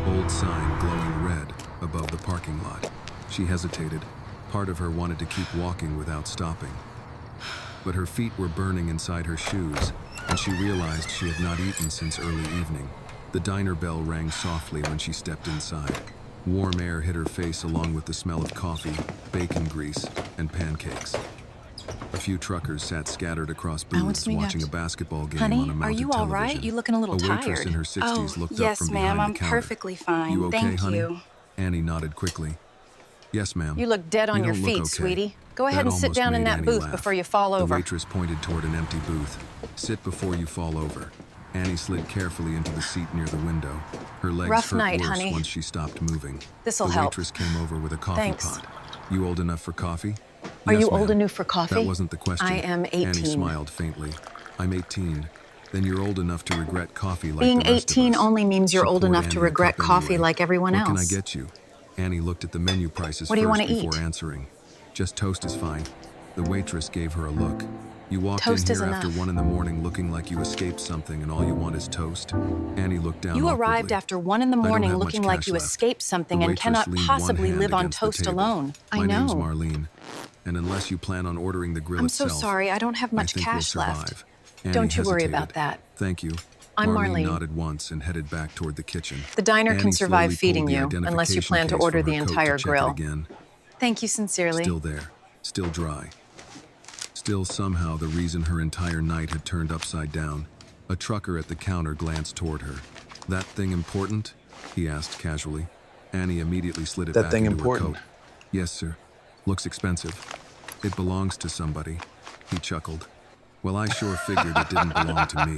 Old sign glowing red above the parking lot. She hesitated. Part of her wanted to keep walking without stopping. But her feet were burning inside her shoes, and she realized she had not eaten since early evening. The diner bell rang softly when she stepped inside. Warm air hit her face along with the smell of coffee, bacon grease, and pancakes. A few truckers sat scattered across booths watching a basketball game on a mounted television. Honey, are you all right? You looking a little tired. A waitress in her 60s looked up yes, from ma'am. behind I'm the counter. Perfectly fine. You okay, Thank honey? you. Annie nodded quickly. Yes, ma'am. You look dead on your don't look feet, okay. sweetie. Go ahead That and sit almost down in made that Annie booth laugh. before you fall over. The waitress pointed toward an empty booth. Sit before you fall over. Annie slid carefully into the seat near the window. Her legs Rough hurt night, worse honey. once she stopped moving. This'll the help. waitress came over with a coffee Thanks. pot. You old enough for coffee? Are Yes, you old ma'am. enough for coffee? That wasn't the question. I am 18. Annie smiled faintly. I'm 18. Then you're old enough to regret coffee like Being the rest of 18 us. only means you're She old poured enough to Annie a regret cup coffee anyway. like everyone What else. can I get you? Annie looked at the menu prices What do you first wanna before eat? answering. Just toast is fine. The waitress gave her a look. You walked Toast in is here after enough. 1 in the morning looking like you escaped something and all you want is toast? Annie looked down You awkwardly. arrived after 1 in the I don't morning have looking much like cash you left. escaped something The and waitress cannot leaned one possibly hand live on against the toast table. alone. I My name's know. Marlene, and unless you plan on ordering the grill I'm so itself, sorry. I don't have much I think cash we'll left. survive. Annie Don't you worry hesitated. about that. Thank you. I'm Marlene Marlene. nodded once and headed back toward the kitchen. The diner Annie can survive slowly feeding pulled the you, unless you identification plan to case order from the her coat entire to check it grill. again. Thank you sincerely. Still there, still dry. Still somehow the reason her entire night had turned upside down. A trucker at the counter glanced toward her. That thing important? He asked casually. Annie immediately slid it That back thing into important? her coat. Yes, sir. Looks expensive. It belongs to somebody. He chuckled. Well, I sure figured it didn't belong to me.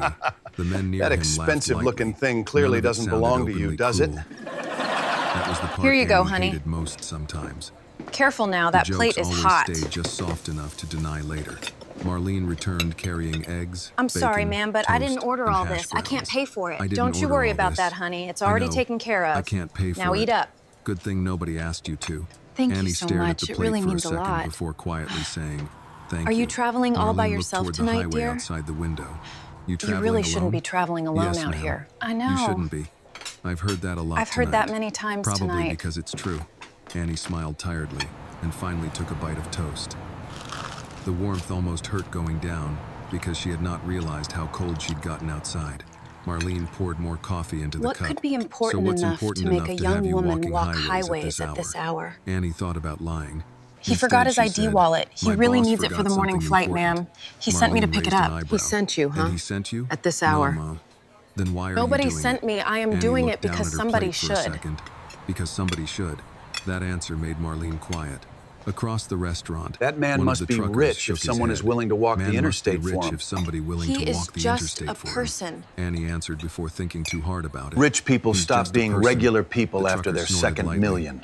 The men near That him laughed expensive-looking lightly. thing None clearly of it doesn't sounded belong to you, openly does it? cool. That was the part Here you go, Annie honey. hated most sometimes. Careful now, The that jokes plate is always hot. stayed just soft enough to deny later. Marlene returned carrying eggs, I'm sorry, bacon, ma'am, but I didn't toast, order and all hash this. I can't browns. pay for it. I didn't Don't you order worry all about this. that, honey. It's I already know. taken care of. I can't pay for Now it. eat up. Good thing nobody asked you to. Thank you Annie so stared much. at the It plate really for means a a second lot. before quietly saying, "Thank Are you." you traveling all by Marlene looked yourself toward tonight, the highway dear? outside the window. You You traveling really alone? shouldn't be traveling alone Yes, out ma'am. here. I know. You shouldn't be. I've heard that a lot I've heard that tonight. many times Probably tonight. because it's true. Annie smiled tiredly and finally took a bite of toast. The warmth almost hurt going down because she had not realized how cold she'd gotten outside. Marlene poured more coffee into the What cup. could be important so what's enough important to make enough a to have young you woman walking walk highways at this hour? Annie thought about lying. He Instead, forgot his she ID said, wallet. He "My really boss needs it for forgot the morning something flight, important." ma'am. He sent me to Marlene pick it raised an up. eyebrow. He sent you, huh? And he sent you? At this No, hour. Mom. Then why are Nobody you doing sent it? me. I am Annie doing looked it down because at her somebody plate for a should. second. Because somebody should. That answer made Marlene quiet. Across the restaurant, That man one of must the be truckers rich shook if his someone head. is willing to walk the Man must be interstate for rich him. if somebody willing He to is walk the just interstate a for him. person. Annie answered before thinking too hard about it. Rich people He's stop just a being person. regular people The after trucker their snorted second lightly. million.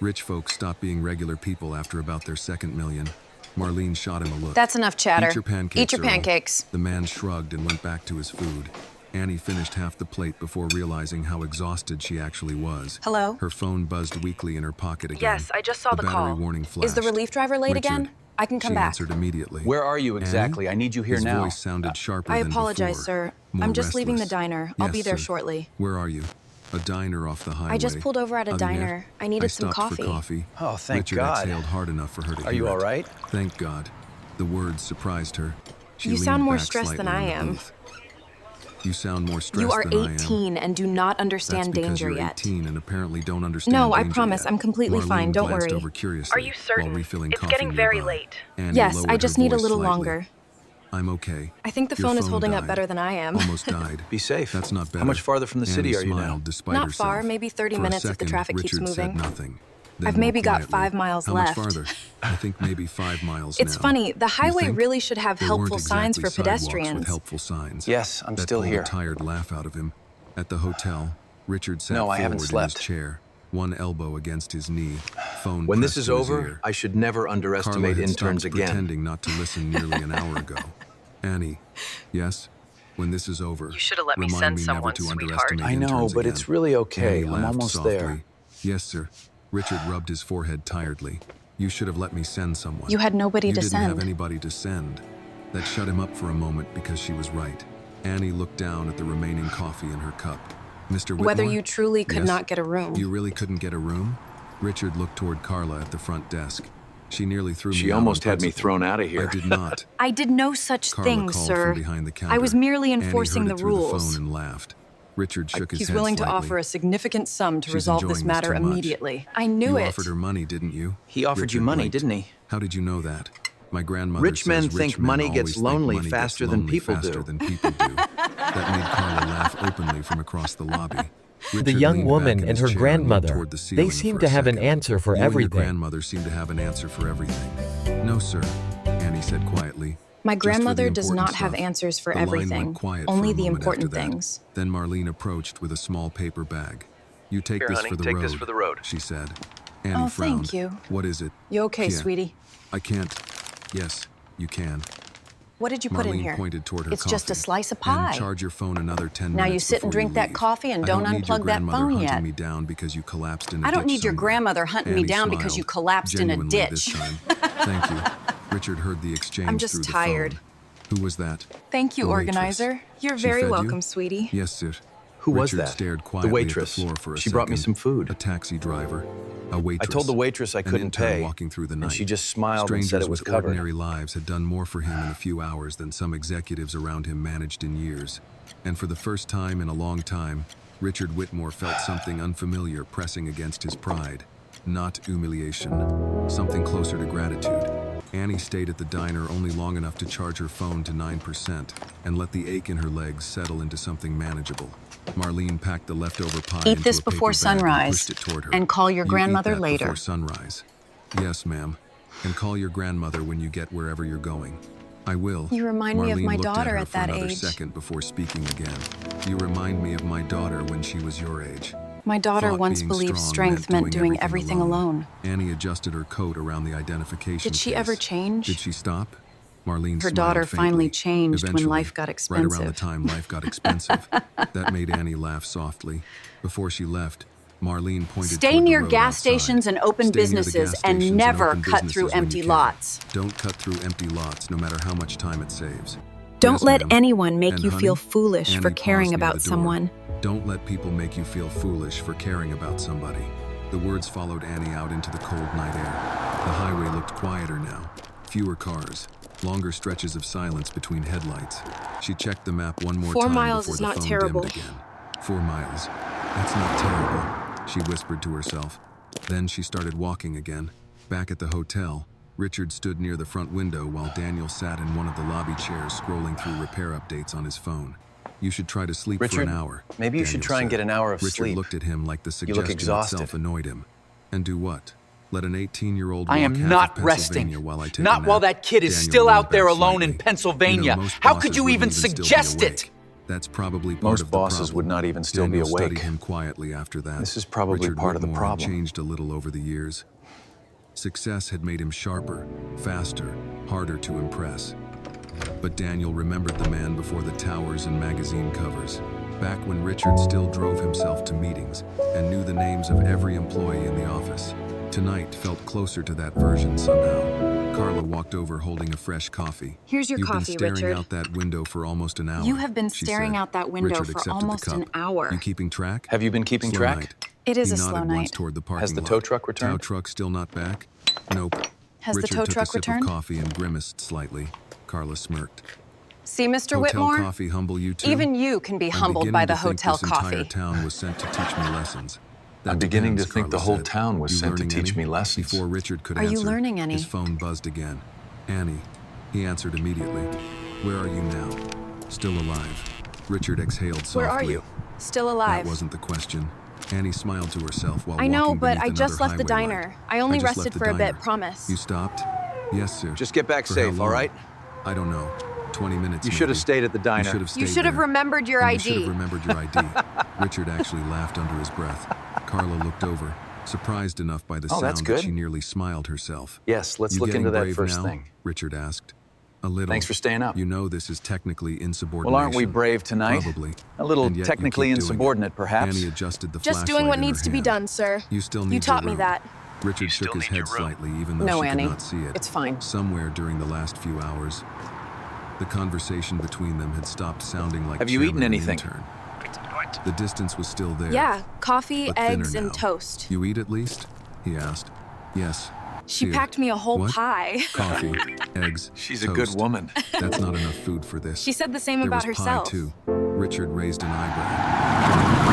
Rich folks stop being regular people after about their second million. Marlene shot him a look. That's enough chatter. Eat your pancakes, Eat your Earl." pancakes. The man shrugged and went back to his food. Annie finished half the plate before realizing how exhausted she actually was. Hello? Her phone buzzed weakly in her pocket again. Yes, I just saw the battery call. warning flashed. Is the relief driver late Richard. again? I can come She back. answered immediately. Where are you exactly? Annie? I need you here His now. voice sounded sharper I than apologize, before. sir. More I'm just leaving the restless. diner. I'll Yes, be there sir. shortly. Where are you? A diner off the highway. I just pulled over at a diner. I needed some stopped coffee. for coffee. Oh, thank Richard God. exhaled hard enough for her to Are hear you it. all right? Thank God. The words surprised her. She You leaned sound more back stressed than slightly I in the am. booth. You sound more stressed You are than I am. 18 and do not understand That's because danger you're yet. 18 and apparently don't understand No, I danger promise. yet. I'm completely Marlene fine. Don't glanced worry. over curiously Are you certain? while refilling It's coffee getting very nearby. late. Annie Yes, lowered I her just need a voice little slightly. longer. I'm okay. I think the Your phone is holding up died. better than I am. Almost died. Be safe. That's not better. How much farther from the city Annie are you now? smiled despite Not herself. far, maybe 30 For a minutes if the second, traffic keeps Richard said moving. nothing. Then I've maybe more got quietly, 5 miles "How left." much farther?" "I think maybe 5 miles It's now." funny, the "You highway think?" really should have There helpful weren't signs for exactly sidewalks pedestrians. with helpful signs. Yes, I'm That still pulled here. a tired laugh out of him. At the hotel, Richard sat No, I haven't forward in his slept. chair, one elbow against his knee, phone When this pressed is to his over, ear. I should never Carla underestimate had interns stopped again. pretending not to listen nearly an hour ago. "Annie, yes? When this is over, You should have let me remind send me someone, never to sweetheart." underestimate I know, interns but again." it's really okay. Annie I'm laughed almost softly. there. "Yes, sir." Richard rubbed his forehead tiredly. "You should have let me send someone." You had nobody You to didn't have send. anybody to send. That shut him up for a moment because she was right. Annie looked down at the remaining coffee in her cup. "Mr. Whitmore?" Whether you truly could "Yes?" not get a room. "You really couldn't get a room?" Richard looked toward Carla at the front desk. "She nearly threw me She out almost on had me principle." thrown out of here. "I did not." I did no such Carla thing, called sir. from behind the counter. I was merely Annie enforcing heard the it through the rules. phone and laughed. Richard shook his He's head willing to slightly. offer a significant sum to "She's resolve this enjoying this matter too much." immediately. I knew You it. offered her money, didn't you? He offered you Richard money, blinked. didn't he? How did you know that? My grandmother Rich men says think rich men money always gets think lonely money faster gets than lonely people faster do. than people do. That made Carla laugh openly from across the lobby. The Richard young leaned woman back in and his her chair grandmother, looked toward the ceiling they seem for to a have an second. answer for "You and everything." your grandmother seem to have an answer for everything." "No, sir," Annie said quietly. My "Just for the grandmother does important not have stuff." answers for The line everything. went quiet for Only a the moment important after that. things. Then Marlene approached with a small paper bag. "You take Here, this honey, for the take road," this for the road. she said. Annie Oh, frowned. thank you. "What is it?" You okay, "Yeah, sweetie? I can't." "Yes, you can." What did you put in Marlene here? pointed toward her It's just a coffee. slice of "And pie." charge your phone another 10 Now you minutes sit and before drink you that leave. coffee and I don't need your unplug that grandmother phone hunting yet. me down because you collapsed in a I don't ditch need your somewhere." grandmother hunting me Annie down because you smiled, collapsed in a genuinely ditch. this time. "Thank you." Richard heard the exchange I'm just through the tired. phone. "Who was that?" Thank you, "The waitress." organizer. You're "She very fed you?" welcome, sweetie. "Yes, sir." Who was Richard that? stared The quietly waitress. at the floor for a She brought me second. some food. A taxi driver. A waitress. I told the waitress I An couldn't intern pay, walking through the night. and she just smiled and Strangers said it was with covered. ordinary lives had done more for him in a few hours than some executives around him managed in years. And for the first time in a long time, Richard Whitmore felt something unfamiliar pressing against his pride. Not humiliation. Something closer to gratitude. Annie stayed at the diner only long enough to charge her phone to 9% and let the ache in her legs settle into something manageable. Marlene packed the leftover pie Eat into this a paper before bag sunrise, and pushed it toward her. and call your "You eat grandmother that later." Before sunrise. "Yes, ma'am. And call your grandmother when you get wherever you're going." "I will." You remind me of Marlene my looked daughter her at for that another age. second before speaking again. "You remind me of my daughter when she was your age." My daughter Thought once being believed strong strength meant doing everything alone. Annie adjusted her coat around the identification Did she case. ever change? Did she stop? Marlene Her smiled daughter finally faintly. changed when Eventually, life got right around the expensive. time life got expensive. That made Annie laugh softly. Before she left, Marlene pointed Stay toward the near road gas outside. stations and open Stay near the businesses gas and stations never open cut through businesses when empty you can. lots. Don't cut through empty lots, no matter how much time it saves. Don't Yes, let ma'am. anyone make And you honey? feel foolish Annie for paused caring near about the door. someone. Don't let people make you feel foolish for caring about somebody. The words followed Annie out into the cold night air. The highway looked quieter now. Fewer cars. Longer stretches of silence between headlights. She checked the map one more 4 time miles before is the not phone terrible. dimmed again. 4 miles. That's not terrible, she whispered to herself. Then she started walking again. Back at the hotel, Richard stood near the front window while Daniel sat in one of the lobby chairs scrolling through repair updates on his phone. "You should try to sleep for Richard, an hour." maybe you should Daniel try and said. get an hour of Richard sleep. looked at him like the You look suggestion exhausted. itself annoyed him. "And do what? Let an 18-year-old I walk am half not of resting. Pennsylvania while I take a Not nap?" while that kid is Daniel still leaned out there back alone in slightly. Pennsylvania. Most How bosses could you wouldn't even still be suggest it? awake. That's probably part Most of the bosses problem. would not even still Daniel be awake. studied him quietly after that. This is probably Richard part of the Whitmore had problem. changed a little over the years. Success had made him sharper, faster, harder to impress. But Daniel remembered the man before the towers and magazine covers, back when Richard still drove himself to meetings and knew the names of every employee in the office. Tonight felt closer to that version somehow. Carla walked over holding a fresh coffee. Here's your You've coffee, been staring Richard. out that window for almost an hour. You have been she staring said. out that window Richard for accepted the almost an cup. hour. You keeping track? Have you been keeping Slow track? night. It is He a slow nodded once night. toward the parking Has the lot. tow truck returned? Tow truck still not back? Nope. Has the Richard tow took truck a sip returned? of coffee and grimaced slightly. Carla smirked. See, Mr. Hotel Whitmore? coffee humble you too? Even you can be I'm humbled beginning by the to think hotel this entire coffee. town was sent to teach me lessons. That I'm beginning to depends, think the Carla whole said. town was You sent to learning teach any? me lessons. Before Richard could Are you answer, learning any? his phone buzzed again. "Annie," he answered immediately. "Where are you now?" "Still alive." Richard exhaled softly. Where are you? Still That alive. wasn't the question. Annie smiled to herself while I know, walking but beneath I just another left the highway diner. light. I only just left rested the for a bit, diner. promise. You stopped? Yes, sir. Just get back For safe, how all long? right? I don't know. 20 minutes. You should have maybe. stayed at the diner. You should have remembered your And ID. You should have remembered your ID. Richard actually laughed under his breath. Carla looked over, surprised enough by the Oh, that's sound that good. she nearly smiled herself. Yes, let's You look getting into that brave first now? thing. Richard asked. A little. Thanks for staying up. You know this is technically insubordination. Well, aren't we brave tonight? Probably. A little And yet you technically keep doing it. insubordinate, perhaps. Annie adjusted the Just flashlight doing what in her needs to be hand. done, sir. You still need You taught your me room. that. Richard shook his head slightly, even though No, she Annie. could not see it. It's fine. Somewhere during the last few hours, the conversation between them had stopped sounding like Have you chairman eaten and anything? intern. The distance was still there. Yeah, coffee, but thinner eggs, and now. toast. You eat at least? He asked. Yes. She Here. packed me a whole What? pay. Coffee, eggs, She's a toast. good woman. That's not enough food for this. She said the same There about was herself. pie, too. Richard raised an eyebrow.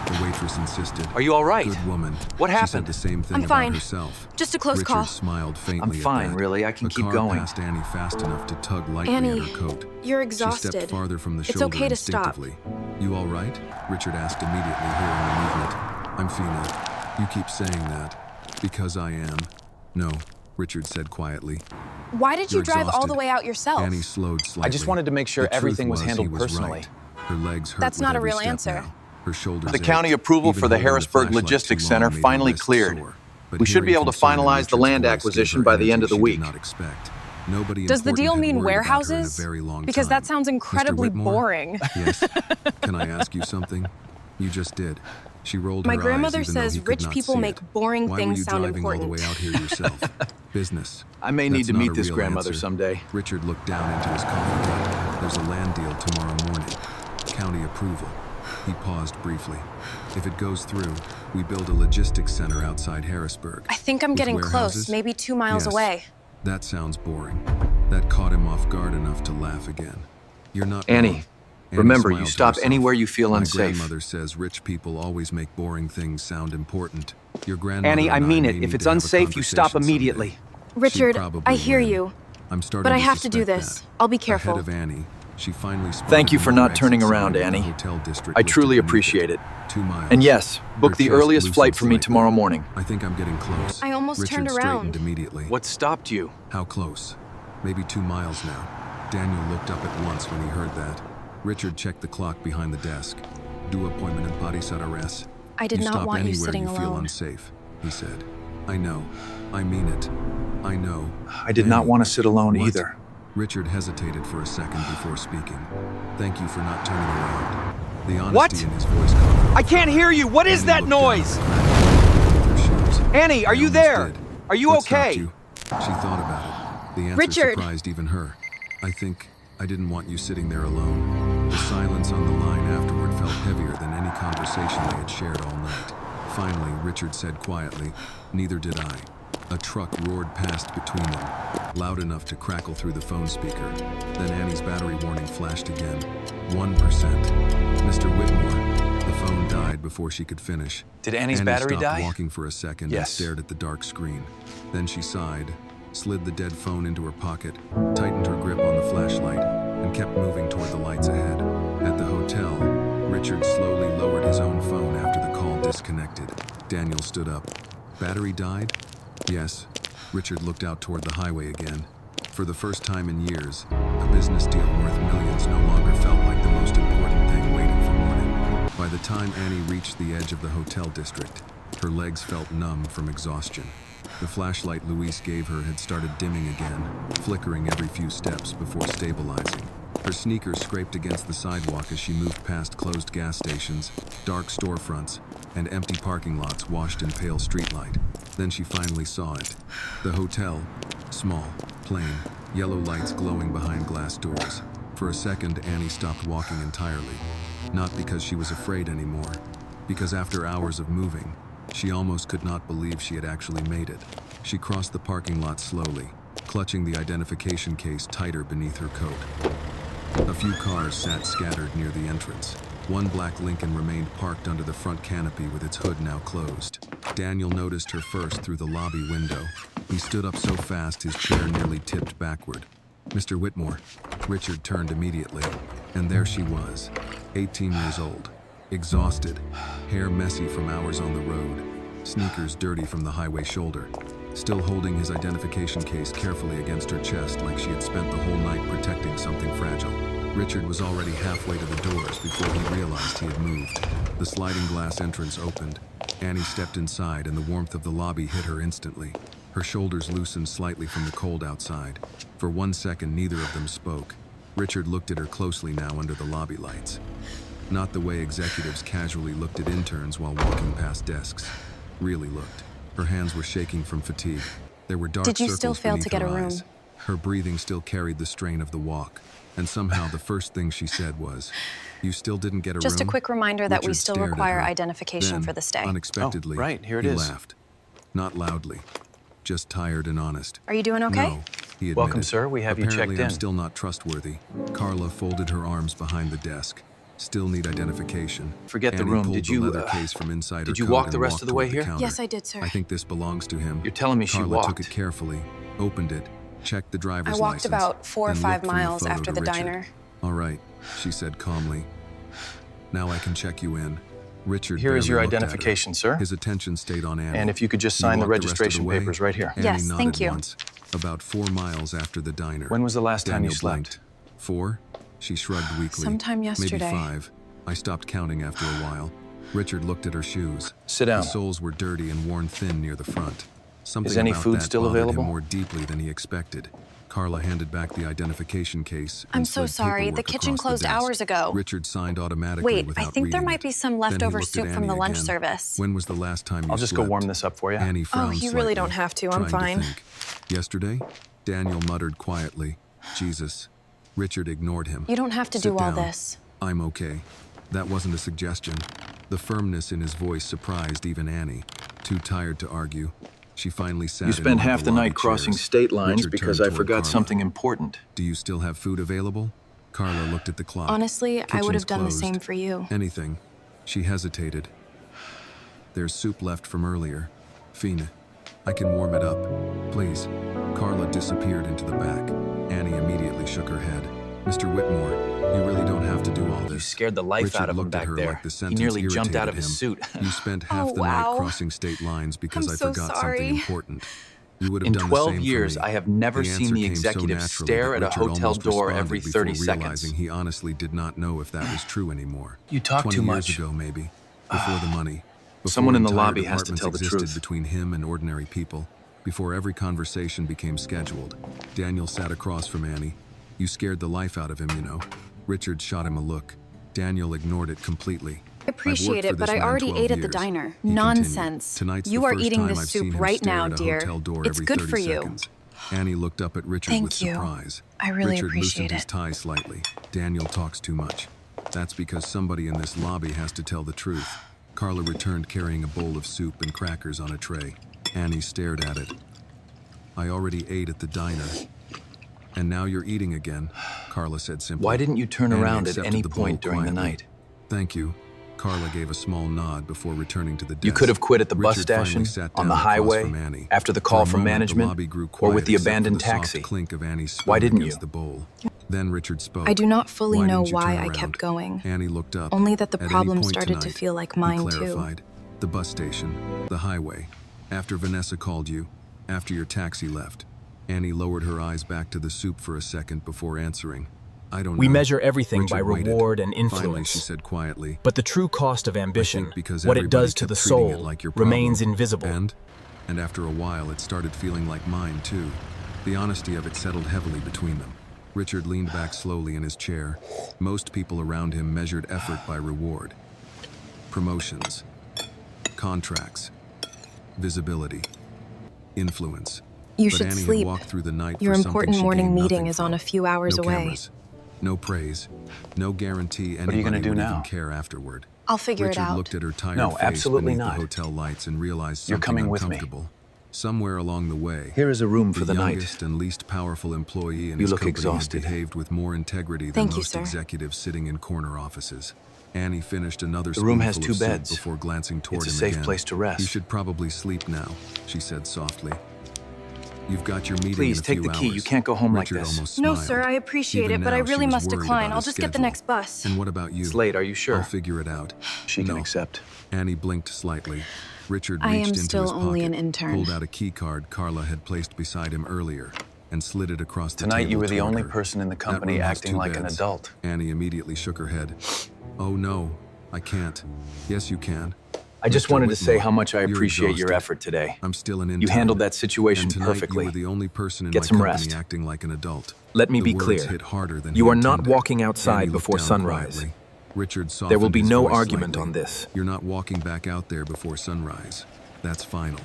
The waitress insisted. Are you all right? Good woman. What She said happened? the same thing I'm about fine. herself. Just a close Richard call. smiled faintly I'm fine, at that. really. I can A keep car going. passed Annie fast enough to tug lightly Annie, at her coat. you're She exhausted. stepped farther from the It's shoulder okay to stop. instinctively. You all right? Richard asked immediately, hearing the movement. I'm Fina. You keep saying that. Because I am. No, Richard said quietly. Why did you You're drive all exhausted. the way out yourself? Annie slowed slightly. I just wanted to make sure The truth everything was he handled was personally. right. Her legs hurt That's with not a every real step answer. now. Her shoulders The ached. county approval Even for the holding Harrisburg flashlight Logistics too Center long made her finally wrists cleared. sore. But We should be hearing able to concern in finalize the Richard's land voice gave acquisition her by the end energy of the she week. did not expect. Nobody Does the important deal had mean worried about her in a warehouses? very long Because time. that sounds Mr. incredibly Whitmore? boring. Yes. Can I ask you something? You just did. She rolled My her grandmother eyes, even though says he could rich not people see make it. boring Why things were you sound driving all the important. way out here yourself? Business. I may need That's to not meet a this real grandmother answer. someday. Richard looked down into his coffee cup. There's a land deal tomorrow morning. County approval. He paused briefly. If it goes through, we build a logistics center outside Harrisburg. I think I'm With getting warehouses? close, maybe 2 miles Yes. away. That sounds boring. That caught him off guard enough to laugh again. You're not Annie, wrong. Annie remember, smiled you to stop herself. anywhere you feel My unsafe. grandmother says rich people always make boring things sound important. Your grandmother Annie, I and mean may it. If need it's to have a unsafe, you stop conversation immediately. someday. Richard, She'd probably I hear win. you. I'm starting But I to have to do suspect this. that. I'll be careful. Ahead of Annie, she finally spotted Thank you for the not exit turning sign around, of the Annie. hotel district I listed truly beneath appreciate it. 2 miles. And yes, book Her the chest earliest loosened flight for me slightly. tomorrow morning. I think I'm getting close. I almost Richard turned straightened around. immediately. What stopped you? How close? Maybe 2 miles now. Daniel looked up at once when he heard that. Richard checked the clock behind the desk. Do appointment in Paris. I did You not stop want you anywhere sitting you feel alone. unsafe, he said. I know. I mean it. I know. I did not Annie, want to sit alone what? either. Richard hesitated for a second before speaking. Thank you for not turning around. The honesty What? in his voice caught her. I can't hear you. What is Annie that looked down noise? at her shoes. Annie, are I you almost there? did. Are you What stopped okay? you? She thought about it. The answer Richard! surprised even her. I think I didn't want you sitting there alone. The silence on the line afterward felt heavier than any conversation they had shared all night. Finally, Richard said quietly, "Neither did I." A truck roared past between them, loud enough to crackle through the phone speaker. Then Annie's battery warning flashed again. 1%. Mr. Whitmore. The phone died before she could finish. Did Annie's Annie battery stopped die? walking for a second and Yes. stared at the dark screen. Then she sighed, slid the dead phone into her pocket, tightened her grip on the flashlight, and kept moving toward the lights ahead. At the hotel, Richard slowly lowered his own phone after the call disconnected. Daniel stood up. Battery died? Yes. Richard looked out toward the highway again. For the first time in years, a business deal worth millions no longer felt like the most important thing waiting for morning. By the time Annie reached the edge of the hotel district, her legs felt numb from exhaustion. The flashlight Luis gave her had started dimming again, flickering every few steps before stabilizing. Her sneakers scraped against the sidewalk as she moved past closed gas stations, dark storefronts, and empty parking lots washed in pale streetlight. Then she finally saw it. The hotel, small, plain, yellow lights glowing behind glass doors. For a second, Annie stopped walking entirely. Not because she was afraid anymore, because after hours of moving, she almost could not believe she had actually made it. She crossed the parking lot slowly, clutching the identification case tighter beneath her coat. A few cars sat scattered near the entrance. One black Lincoln remained parked under the front canopy with its hood now closed. Daniel noticed her first through the lobby window. He stood up so fast his chair nearly tipped backward. "Mr. Whitmore." Richard turned immediately, and there she was, 18 years old, exhausted, hair messy from hours on the road, sneakers dirty from the highway shoulder, still holding his identification case carefully against her chest like she had spent the whole night protecting something fragile. Richard was already halfway to the doors before he realized he had moved. The sliding glass entrance opened. Annie stepped inside and the warmth of the lobby hit her instantly. Her shoulders loosened slightly from the cold outside. For 1 second, neither of them spoke. Richard looked at her closely now under the lobby lights. Not the way executives casually looked at interns while walking past desks. Really looked. Her hands were shaking from fatigue. There were dark Did you circles still fail beneath to get her a room? eyes. Her breathing still carried the strain of the walk. And somehow the first thing she said was, "You still didn't get a room?" Just a quick reminder that we Richard still stared at require her. identification Then, for the stay. unexpectedly, Oh, right, here it he is. laughed. Not loudly, just tired and honest. Are you doing okay? No, he admitted. Welcome, sir. We have you checked Apparently, I'm in. still not trustworthy. Carla folded her arms behind the desk. Still need identification. Forget the Annie room. pulled Did the you, leather case from inside did her you coat walk and the rest walked of the way toward here? counter. Yes, I did, sir. I think this belongs to him. You're telling me she Carla took walked. it carefully, opened it, checked the driver's I walked license, about 4 or then 5 looked from the miles photo after to the Richard. diner. All right, she said calmly. Now I can check you in. Richard Here is barely your looked at her. identification, sir. His attention stayed on Annie. And if you could just He sign the walked rest of registration way. papers right here. Annie Yes, nodded thank you. once, about 4 miles after the diner. When was the last time you Daniel slept? blinked. 4? She shrugged weakly. Sometime yesterday. Maybe 5. I stopped counting after a while. Richard looked at her shoes. Sit down. The soles were dirty and worn thin near the front. Something Is any about food that still bothered available? him more deeply than he expected. Carla handed back the identification case. I'm and so slid sorry. The paperwork kitchen across closed desk. hours ago. Richard signed automatically Wait, without I think there reading might it. be some Then he leftover looked at soup from Annie the lunch again. service. When was the last time you I'll just go slept? warm this up for you. Annie frowned you really don't slightly, have to. I'm trying fine. think. Yesterday? Daniel muttered quietly. Jesus. Richard ignored him. You don't have to Sit do all down. this. I'm okay. That wasn't a suggestion. The firmness in his voice surprised even Annie. Too tired to argue, she finally sat You in spent one of half the lobby night crossing chairs. state lines Richard because turned I toward forgot Carla. something important. Do you still have food available? Carla looked at the clock. Honestly, I would Kitchen's have done closed. the same for you. Anything. She hesitated. There's soup left from earlier. Fina, I can warm it up. Please. Carla disappeared into the back. Annie immediately shook her head. Mr. Whitmore, you really don't have to do all this. You scared the life Richard out of him looked at back her there. like the He sentence nearly jumped out irritated of his him. suit. You spent half Oh, the night wow. crossing state lines because I'm I so forgot sorry. something important. You would have In done 12 the same years, for me. I have never The seen answer the came so executive naturally stare that at a Richard hotel almost door responded every before 30 seconds. realizing he honestly did not know if that was true anymore. You talk 20 too years much. ago, maybe. Before the money. Before Someone in the entire lobby has to departments tell the existed truth. between him and ordinary people. Before every conversation became scheduled. Daniel sat across from Annie. You scared the life out of him, you know. Richard shot him a look. Daniel ignored it completely. I appreciate I've worked for it, but this I man already 12 ate at the years. diner. He continued. Nonsense. Tonight's You the are first eating time this I've soup seen him right stare now, at a dear. hotel door It's every good 30 for you. seconds. Annie looked up at Richard Thank with you. surprise. I really Richard appreciate loosened his it. tie slightly. Daniel talks too much. That's because somebody in this lobby has to tell the truth. Carla returned carrying a bowl of soup and crackers on a tray. Annie stared at it. I already ate at the diner. And now you're eating again, Carla said simply. Why didn't you turn Annie around at accepted any the bowl point during the quietly. night? Thank you. Carla gave a small nod before returning to the desk. You could have quit at the bus Richard finally station, sat on down the across highway, from Annie. after the For call a from moment, management, the lobby grew or quiet with the except for abandoned the soft taxi. clink of Annie's Why spoon didn't against you? the bowl. Then Richard spoke. I do not fully Why know didn't you why turn I around? kept going. Annie looked up. Only that the At any problem point started to tonight, feel like he mine too. clarified. The bus station, the highway. After Vanessa called you, after your taxi left. Annie lowered her eyes back to the soup for a second before answering. I don't know. We measure everything Richard by waited. reward and Finally, influence. she said quietly. But the true cost of ambition, because what it everybody does to the kept treating it soul, like your remains problem. invisible. And after a while, it started feeling like mine, too. The honesty of it settled heavily between them. Richard leaned back slowly in his chair. Most people around him measured effort by reward. Promotions. Contracts. Visibility. Influence. You But should Annie sleep. had walked through the night Your for something important she morning gained meeting nothing is on from. a few hours No away. cameras, no praise, no guarantee are you anybody gonna do would now? even care afterward. I'll figure Richard it out. looked at her tired No, face absolutely beneath not. the hotel lights and realized You're something coming with me. uncomfortable. Somewhere along the way, Here is a room for the night. youngest and least powerful employee in You his look company exhausted. had behaved with more integrity than Thank you, most sir. executives sitting in corner offices. Annie finished another The room has spoonful of 2 soup beds. before glancing toward It's a him safe again. place to rest. You should probably sleep now, she said softly. You've got your meeting Please, in a take few the key. hours. You can't go home like Richard this. almost No, smiled. sir, I appreciate Even it, but I now, she really was must worried decline. about I'll his just get the schedule. next bus. And what about you? It's late, are you sure? I'll figure it out. She can No. accept. Annie blinked slightly. Richard I reached am into still his only pocket, an intern. pulled out a key card Carla had placed beside him earlier, and slid it across the Tonight table you were the toward only her. person in the That company room has acting 2 like an beds. adult. Annie immediately shook her head. Oh no, I can't. Yes, you can. I just Mr. wanted to say Whitmore, how much I you're appreciate your exhausted. effort today. I'm still an intern. You handled that situation and tonight perfectly. You were the only person in Get my some company rest. acting like an adult. Let me The be words clear. hit harder than You he are not intended. walking outside Annie looked before down sunrise. quietly. Richard There will softened be his no voice argument slightly. on this. You're not walking back out there before sunrise. That's final.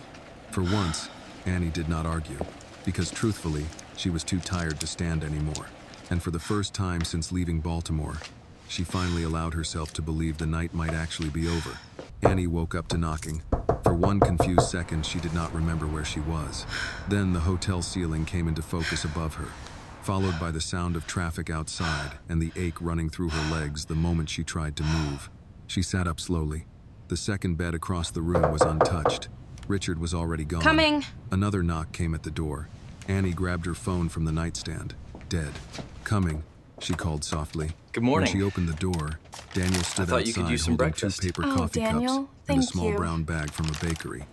For once, Annie did not argue, because truthfully, she was too tired to stand anymore. And for the first time since leaving Baltimore, she finally allowed herself to believe the night might actually be over. Annie woke up to knocking. For one confused second, she did not remember where she was. Then the hotel ceiling came into focus above her, followed by the sound of traffic outside and the ache running through her legs the moment she tried to move. She sat up slowly. The second bed across the room was untouched. Richard was already gone. Coming. Another knock came at the door. Annie grabbed her phone from the nightstand. Dead. Coming, she called softly. Good morning. When she opened the door, Daniel stood thought you outside could use some holding breakfast. 2 paper Oh, coffee Daniel, cups and a thank small you. brown bag from a bakery.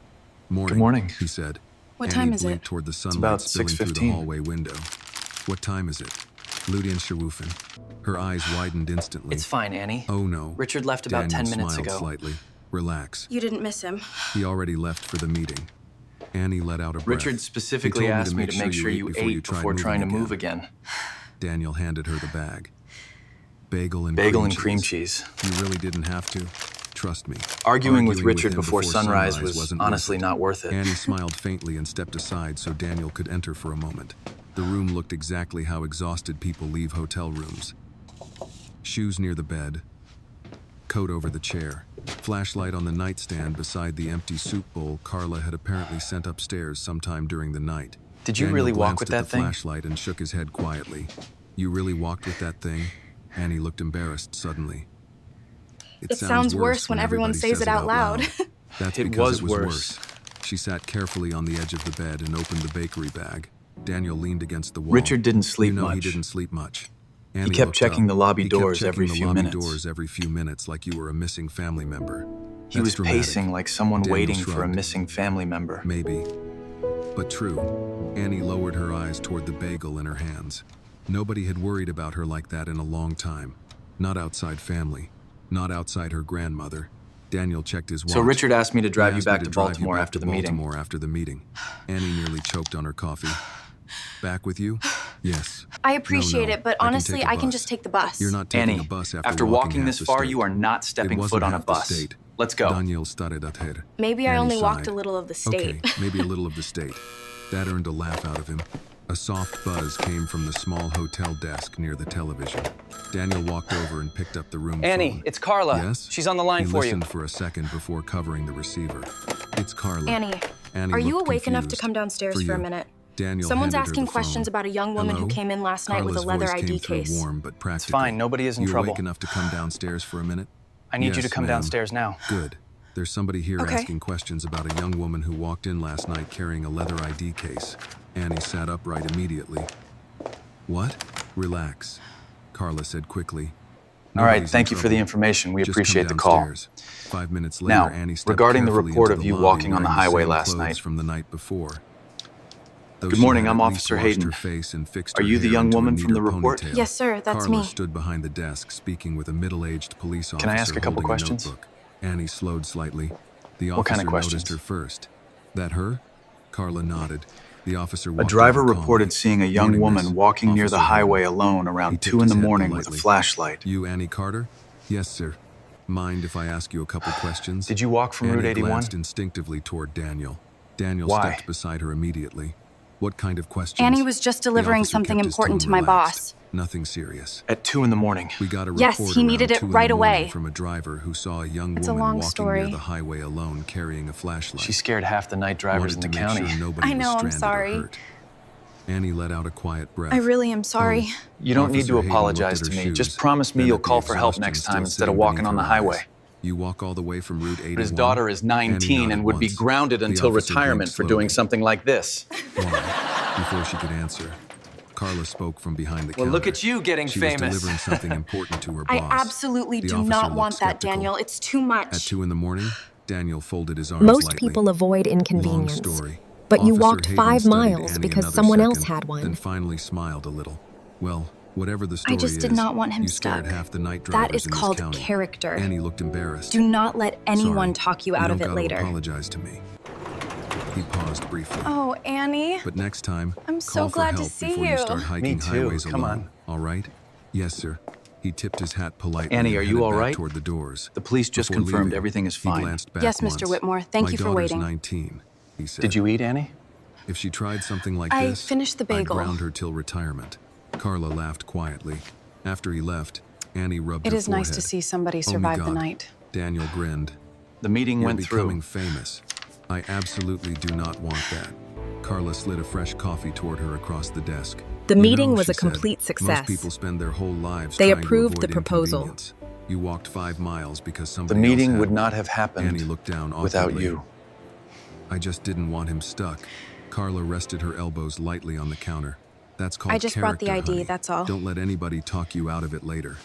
Morning, Good morning. he said. What Annie time is blinked it? toward the sunlight about spilling through the 6:15. hallway window. What time is it? Ludian Scharufen. Her eyes widened instantly. It's fine, Annie. Oh no. Richard left about Daniel 10 minutes smiled ago. Slightly. Relax. You didn't miss him. He already left for the meeting. Annie let out a breath. Richard specifically He told asked me to make sure you ate before trying to move again. Daniel handed her the bag. Bagel and cream cheese. You really didn't have to. Trust me. Arguing with Richard him before sunrise was wasn't honestly worth it. not worth it. Annie smiled faintly and stepped aside so Daniel could enter for a moment. The room looked exactly how exhausted people leave hotel rooms. Shoes near the bed, coat over the chair, flashlight on the nightstand beside the empty soup bowl Carla had apparently sent upstairs sometime during the night. Did you Daniel really walk glanced with at that the thing? flashlight and shook his head quietly. You really walked with that thing? Annie looked embarrassed suddenly. It sounds worse when everyone says it out loud. That's It because was it was worse. worse. She sat carefully on the edge of the bed and opened the bakery bag. Daniel leaned against the wall. Richard didn't sleep you know much. He didn't sleep much. Annie kept looked checking up. the lobby He kept doors checking every the few lobby minutes. doors every few minutes like you were a missing family member. He That's was dramatic. pacing like someone Daniel waiting for a shrugged. missing family member. Maybe. But true. Annie lowered her eyes toward the bagel in her hands. Nobody had worried about her like that in a long time. Not outside family. Not outside her grandmother. Daniel checked his watch. So Richard asked me to drive He you asked back me to drive you Baltimore back after to the meeting. Baltimore after the meeting. Annie nearly choked on her coffee. Back with you? Yes. I appreciate No, it, but I can honestly, take a I can bus. just take the bus. You're not taking Annie, a bus after walking this far, you are not stepping foot on a bus. Let's go. Daniel started at her. Maybe I Annie only walked sighed. a little of the state. Okay, maybe a little of the state. That earned a laugh out of him. A soft buzz came from the small hotel desk near the television. Daniel walked over and picked up the room Annie, phone. it's Carla. Yes? She's on the line he for you. listened for a second before covering the receiver. It's Carla. Annie, Annie are you looked awake enough to confused. come downstairs for a you. minute? Daniel Someone's handed her asking the questions phone. about a young woman Hello? who came in last night with a Carla's leather voice ID came through case. warm but practical. fine, nobody is in you trouble. awake enough to come downstairs for a minute? I need you to Yes, come ma'am. downstairs now. Good. There's somebody here Okay. asking questions about a young woman who walked in last night carrying a leather ID case. Annie sat upright immediately. What? Relax, Carla said quickly. All right, Nobody's in thank you for the trouble. information. We Just come appreciate the call. downstairs. 5 minutes later, Now, Annie stepped regarding the carefully report into of the you lobby walking on the wearing highway same last clothes night. from the night before. Though Good she morning, had I'm at least Officer washed Hayden. her face and fixed Are her you the hair young into a woman from neater the report? ponytail. Yes, sir, that's Carla me. stood behind the desk speaking with a middle-aged police officer. Can I ask a couple holding questions? notebook. Annie slowed slightly. The What kind of officer questions? noticed her first. That her? Carla nodded. The officer A walked driver over calmly. reported seeing a young Morning, woman miss. walking near the Officer highway Hayden. alone He around tipped 2 in his the head morning with a politely. flashlight. You Annie Carter? Yes, sir. Mind if I ask you a couple questions? Did you walk from Annie Route 81? glanced instinctively toward Daniel. Daniel Why? stepped beside her immediately. What kind of questions? Annie was just The delivering officer something kept his important tone to my relaxed. boss. Nothing serious. At 2 in the morning. We got a Yes, report he needed around it 2 in right the morning away. from a driver who saw a young It's a woman long walking story. near the highway alone carrying a flashlight. She scared half the night drivers in Wanted the to make county. Sure nobody I know, I'm was stranded sorry. Or hurt. Annie let out a quiet breath. I really am sorry. You don't need Officer to Hayden apologize looked to at her me. Just shoes, promise me then you'll at the call for help exhaustion next still time instead sitting of walking beneath on the her highway. eyes. You walk all the way from Route 81? His daughter is Annie 19 nodded and would be once. grounded The until officer retirement blinked for doing slowly. something like this. Why? Before she could answer, Carla spoke from behind the counter. Well, look at you getting she famous. was delivering something important to her boss. I absolutely The do officer not looked want that, skeptical. Daniel. It's too much. At 2 a.m, Daniel folded his arms Most lightly. people avoid inconvenience. Long story. But you Officer walked Hayden 5 studied miles Annie because another someone else second, had one. Then finally smiled a little. Well, whatever the story I just did is, not want him you scared stuck. half the night drivers That is in this called county. character. Annie looked embarrassed. Do not let anyone Sorry, talk you out of don't it gotta later. Apologize to me. He paused briefly. Oh, Annie. But next time, I'm so call for glad to help see before you you. start hiking Me too. highways Come alone. All right? Yes, sir. He tipped his hat politely. Annie, and are you headed all back right? Toward the doors. The police just Before confirmed leaving, everything is he fine. glanced back Yes, Mr. once. Whitmore. Thank you for My daughter's waiting. 19, he said. Did you eat, Annie? If she tried something like I this, finished the bagel. I'd ground her till retirement. Carla laughed quietly. After he left, Annie rubbed It her is nice to forehead. see somebody Oh, survive my the God. night. Daniel grinned. The meeting You're went becoming through. famous. I absolutely do not want that. Carla slid a fresh coffee toward her across the desk. The You meeting know, was she a said, complete success. Most people spend their whole lives They trying to approved avoid the proposal. inconvenience. You walked 5 miles because The somebody else meeting had would one. not have happened Annie looked down without awkwardly. you. I just didn't want him stuck. Carla rested her elbows lightly on the counter. That's called I just brought the character, ID, honey. that's all. Don't let anybody talk you out of it later.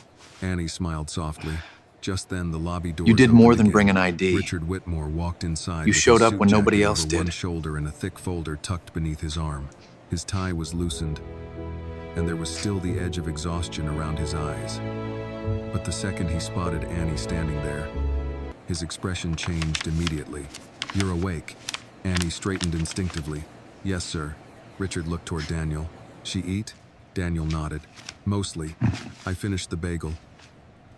Annie smiled softly. Just then, the lobby doors You did opened more than again. bring an ID. Richard Whitmore walked inside. You with showed his up suit when nobody jacket else over one did. shoulder and a thick folder tucked beneath his arm. His tie was loosened, and there was still the edge of exhaustion around his eyes. But the second he spotted Annie standing there, his expression changed immediately. You're awake. Annie straightened instinctively. Yes, sir. Richard looked toward Daniel. She eat? Daniel nodded. Mostly. I finished the bagel.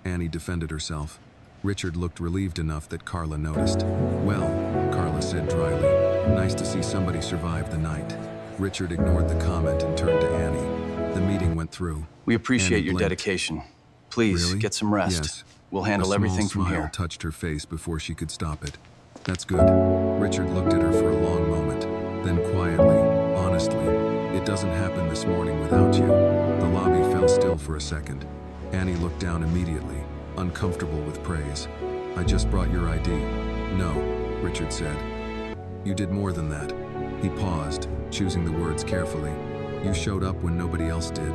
Annie defended herself. Richard looked relieved enough that Carla noticed. Well, Carla said dryly, nice to see somebody survive the night. Richard ignored the comment and turned to Annie. The meeting went through. We appreciate Annie your blinked. dedication. Please, Really? get some rest. Yes. We'll handle A everything small from smile here. touched her face before she could stop it. That's good. Richard looked at her for a long moment. Then quietly, honestly, it doesn't happen this morning without you. The lobby fell still for a second. Annie looked down immediately, uncomfortable with praise. I just brought your ID. No, Richard said. You did more than that. He paused, choosing the words carefully. You showed up when nobody else did.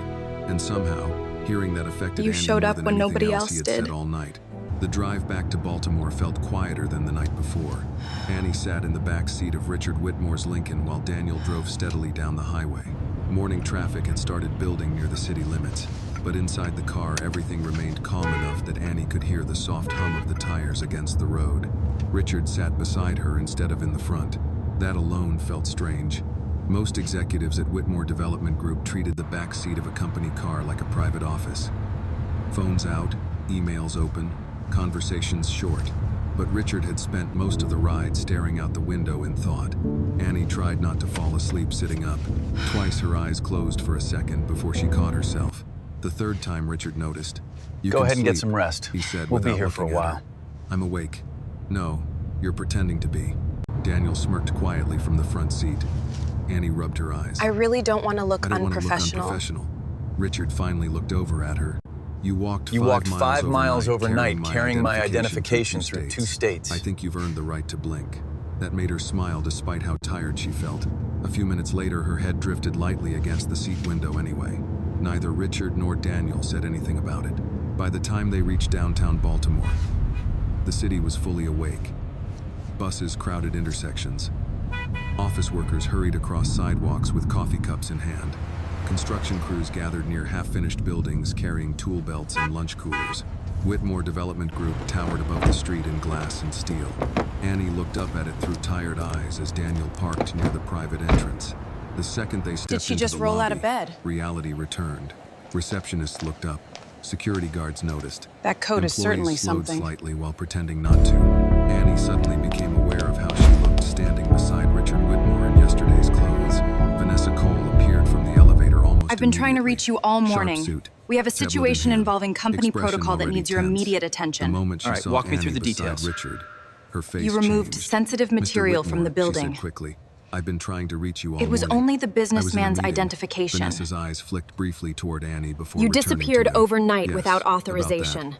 And somehow, hearing that affected You Annie showed more up than when anything nobody else else he had did. said all night. The drive back to Baltimore felt quieter than the night before. Annie sat in the back seat of Richard Whitmore's Lincoln while Daniel drove steadily down the highway. Morning traffic had started building near the city limits, but inside the car everything remained calm enough that Annie could hear the soft hum of the tires against the road. Richard sat beside her instead of in the front. That alone felt strange. Most executives at Whitmore Development Group treated the back seat of a company car like a private office. Phones out, emails open, conversations short. But Richard had spent most of the ride staring out the window in thought. Annie tried not to fall asleep sitting up. Twice her eyes closed for a second before she caught herself. The third time Richard noticed. You Go can ahead and get sleep, some rest. he said We'll be without here for a looking at while. her. I'm awake. No, you're pretending to be. Daniel smirked quietly from the front seat. Annie rubbed her eyes. I really don't want to look I don't want to look unprofessional. unprofessional. Richard finally looked over at her. You walked 5 miles overnight carrying my identification through 2 states. I think you've earned the right to blink. That made her smile despite how tired she felt. A few minutes later, her head drifted lightly against the seat window anyway. Neither Richard nor Daniel said anything about it. By the time they reached downtown Baltimore, the city was fully awake. Buses crowded intersections. Office workers hurried across sidewalks with coffee cups in hand. Construction crews gathered near half-finished buildings carrying tool belts and lunch coolers. Whitmore Development Group towered above the street in glass and steel. Annie looked up at it through tired eyes as Daniel parked near the private entrance. The second they stepped Did she into just the roll out lobby, of bed? reality returned. Receptionists looked up. Security guards noticed. That coat is certainly Employees slowed something. slightly while pretending not to. Annie suddenly became aware of how she looked standing beside Richard Whitmore in yesterday's clothes. Vanessa Cole appeared from the elevator almost I've been trying to immediately. reach you all Sharp morning. suit, We have a tablet in situation hand, involving company expression protocol that already needs your tense. immediate The attention. moment she All right, saw walk me Annie through the beside details. Richard, her face You removed changed. sensitive "Mr. material from the Whitmore," she building. said quickly. I've been trying to reach you all It was morning. only the I was in a businessman's meeting. identification. Vanessa's eyes flicked briefly toward Annie before You returning disappeared to him. overnight Yes, without about authorization.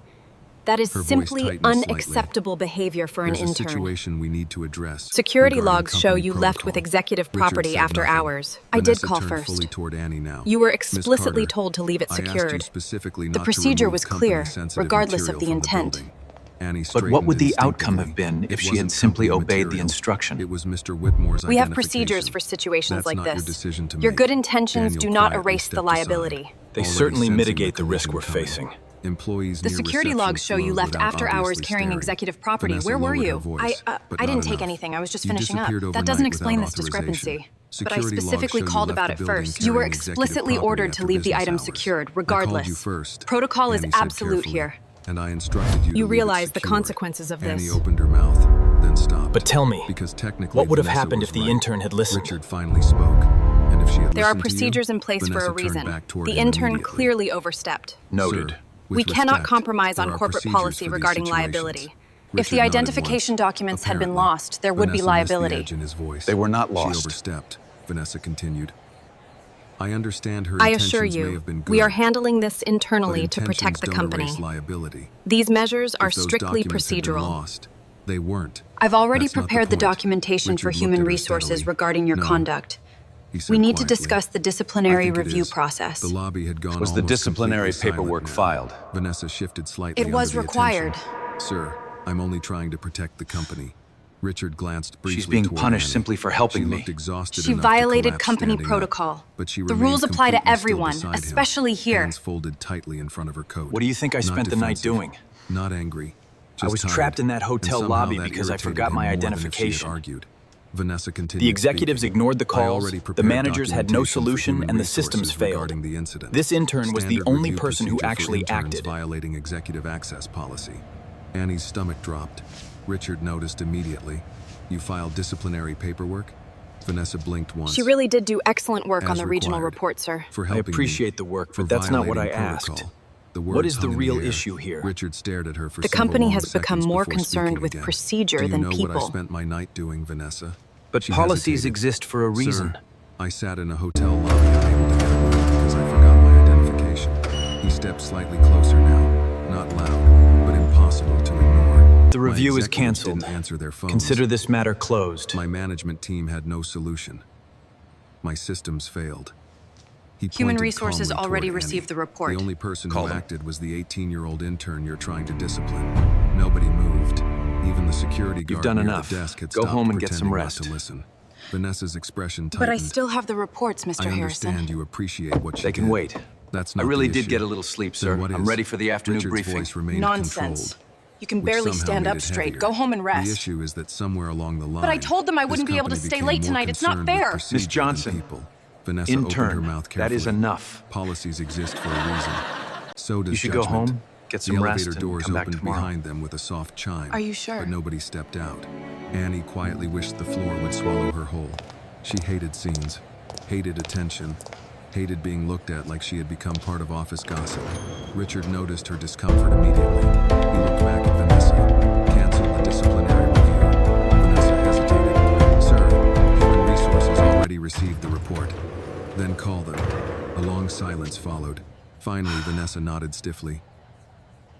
That is Her voice simply tightened slightly. unacceptable behavior for an There's a intern. situation we need to address. Security regarding logs show company you left with protocol. executive Richard property said after nothing. hours. I did Vanessa call turned first. fully toward Annie now. You were Miss explicitly Carter, told to leave it I asked you secured. specifically The not procedure to was remove clear, company-sensitive regardless of material the from intent. building. Annie But what would straightened the outcome have instinctively. been if It she had wasn't simply company obeyed the material. instruction? It was Mr. Whitmore's We have identification. procedures for situations That's like not your this. decision to Your make. good intentions Daniel do not quietly erase the stepped aside, liability. They already certainly sensing mitigate the collision risk we're coming. facing. Employees The near security reception logs show you flowed left without after hours obviously carrying staring. executive property. Vanessa Where were lowered her you? voice, but I not didn't take enough. anything. I was just You finishing up. disappeared That overnight doesn't explain without this discrepancy. authorization. But I Security logs specifically show you called left about the it building first. You were carrying executive explicitly property ordered after to leave the business item hours. secured, I regardless. called you first. Protocol is Annie said absolute carefully, here. and I instructed you to You leave it realize the secured. consequences of Annie this. opened her mouth, then stopped. But tell me, because technically what would have Vanessa happened was if the right. intern had listened? Richard finally spoke, and if she had There are listened to you, procedures in place for Vanessa a turned reason. back toward The him intern immediately. clearly overstepped. Noted. Sir, We with cannot respect, compromise there on are corporate procedures policy for these regarding situations. liability. If Richard the nodded identification once. documents had been Apparently, lost, there would be Vanessa missed the liability. edge in his voice. They were not She lost. overstepped, Vanessa continued. I understand her I intentions assure may you, have been good, we are handling this but internally to protect intentions the don't company. erase liability. These measures are If those strictly documents had been procedural. lost, they weren't. I've already That's not prepared the point. documentation for Richard human looked at her resources steadily. regarding your No, conduct. he said We need to quietly. discuss the I disciplinary think it review is. process. The lobby had gone Was the almost disciplinary completely paperwork silent now. filed? Vanessa shifted slightly It was under the required. attention. Sir, I'm only trying to protect the company. Richard glanced briefly She's being toward punished Annie. simply for helping She me. looked exhausted She enough to violated collapse company standing up, protocol. but she The remained rules apply to completely still everyone, beside him, especially here. hands folded tightly in front of her coat. What do you think I Not spent the night defensive, doing? Not angry. I was just trapped tired. in that hotel And somehow lobby that because I irritated forgot him my more than if she had identification. argued. Vanessa continued The executives speaking. ignored the I calls, already the prepared managers had no documentation for solution, human and the systems resources failed. regarding the incident. This intern was the Standard only review person who procedure for actually interns acted. violating executive access policy. Annie's stomach dropped. Richard noticed immediately. You filed disciplinary paperwork? Vanessa blinked once. She really did do excellent work on As the regional required. report, sir. For I helping me, appreciate the work, for but that's not what I violating asked. protocol. The What words is the hung in real air. issue here? Richard stared at her for The several company long has become seconds more before concerned speaking with again. procedure Do you than know people. what I spent my night doing, Vanessa? But She policies hesitated. exist for a reason. Sir, I sat in a hotel lobby unable to get a move because I forgot my identification. He stepped slightly closer now. Not loud, but impossible to ignore. The review My is executives canceled. didn't answer their phones. Consider this matter closed. My management team had no solution. My systems failed. He Human pointed resources calmly already toward received Annie. the report. The only person Call who them. acted was the 18-year-old intern you're trying to discipline. Nobody moved. Even the security guard You've done near enough. the desk had Go stopped home and get some pretending not rest. to listen. Vanessa's expression tightened. But I still have the reports, Mr. I Harrison. understand you appreciate what she They can did. wait. That's I not really the did issue. get a little sleep, Then sir. what I'm is? ready for the afternoon Richard's briefing. voice remained Nonsense. controlled, You can which barely somehow stand made up it straight. heavier. Go home and The rest. issue is that somewhere along the line, But I told them I this wouldn't be able to company stay became late more tonight. It's not concerned with fair. procedure Miss than Johnson, people. Vanessa opened her intern, mouth carefully. that is enough. Policies exist for a reason. So does You should go judgment. home, get some the rest, elevator and doors come back opened tomorrow. behind them with a soft chime. Are you sure? But nobody stepped out. Annie quietly wished the floor would swallow her whole. She hated scenes, hated attention, hated being looked at like she had become part of office gossip. Richard noticed her discomfort immediately. He looked back at Vanessa, canceled the disciplinary review. Vanessa hesitated. Sir, Human Resources already received the report. Then call them. A long silence followed. Finally, Vanessa nodded stiffly.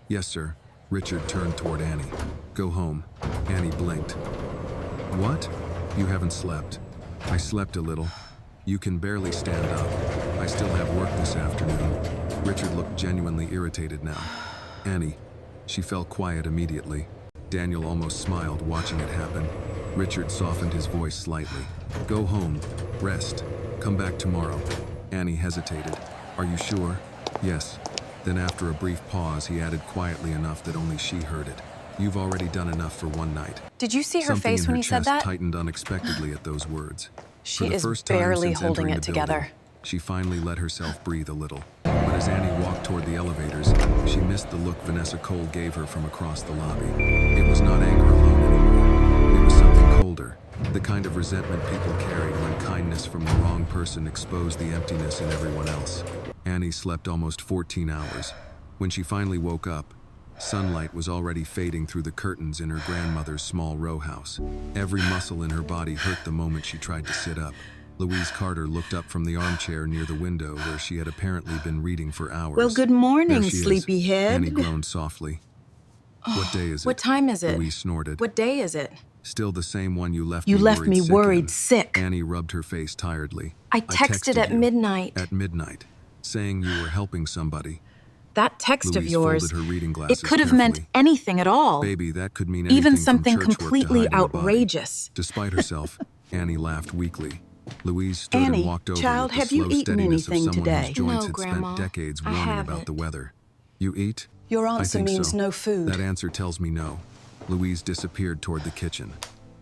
Yes, sir. Richard turned toward Annie. Go home. Annie blinked. What? You haven't slept. I slept a little. You can barely stand up. I still have work this afternoon. Richard looked genuinely irritated now. Annie. She fell quiet immediately. Daniel almost smiled watching it happen. Richard softened his voice slightly. Go home. Rest. Come back tomorrow. Annie hesitated. Are you sure? Yes. Then after a brief pause, he added quietly enough that only she heard it. You've already done enough for one night. Did you see her Something face in when her he said chest that? tightened unexpectedly at those words. She For the is first time barely since holding entering it the building, together. she finally let herself breathe a little. But as Annie walked toward the elevators, she missed the look Vanessa Cole gave her from across the lobby. It was not anger alone anymore. It was something colder. The kind of resentment people carried when kindness from the wrong person exposed the emptiness in everyone else. Annie slept almost 14 hours. When she finally woke up, sunlight was already fading through the curtains in her grandmother's small row house. Every muscle in her body hurt the moment she tried to sit up. Louise Carter looked up from the armchair near the window where she had apparently been reading for hours. Well, good morning, There she is. sleepyhead. Annie groaned softly. What day is it? What time is it? Louise snorted. What day is it? Still the same one you left You me left worried me sick worried in. sick. Annie rubbed her face tiredly. I texted at you midnight. At midnight, saying you were helping somebody. That text of Louise yours, folded her reading glasses it could have meant carefully. anything at all. Baby, that could mean anything Even from something church work to completely hiding a body. outrageous. Despite herself, Annie laughed weakly. Louise stood Annie, and walked over child, with the have you slow eaten steadiness of anything someone today? whose joints No, had Grandma. spent decades I warning haven't. about the weather. You eat? Your I answer think means so. no food. That answer tells me no. Louise disappeared toward the kitchen.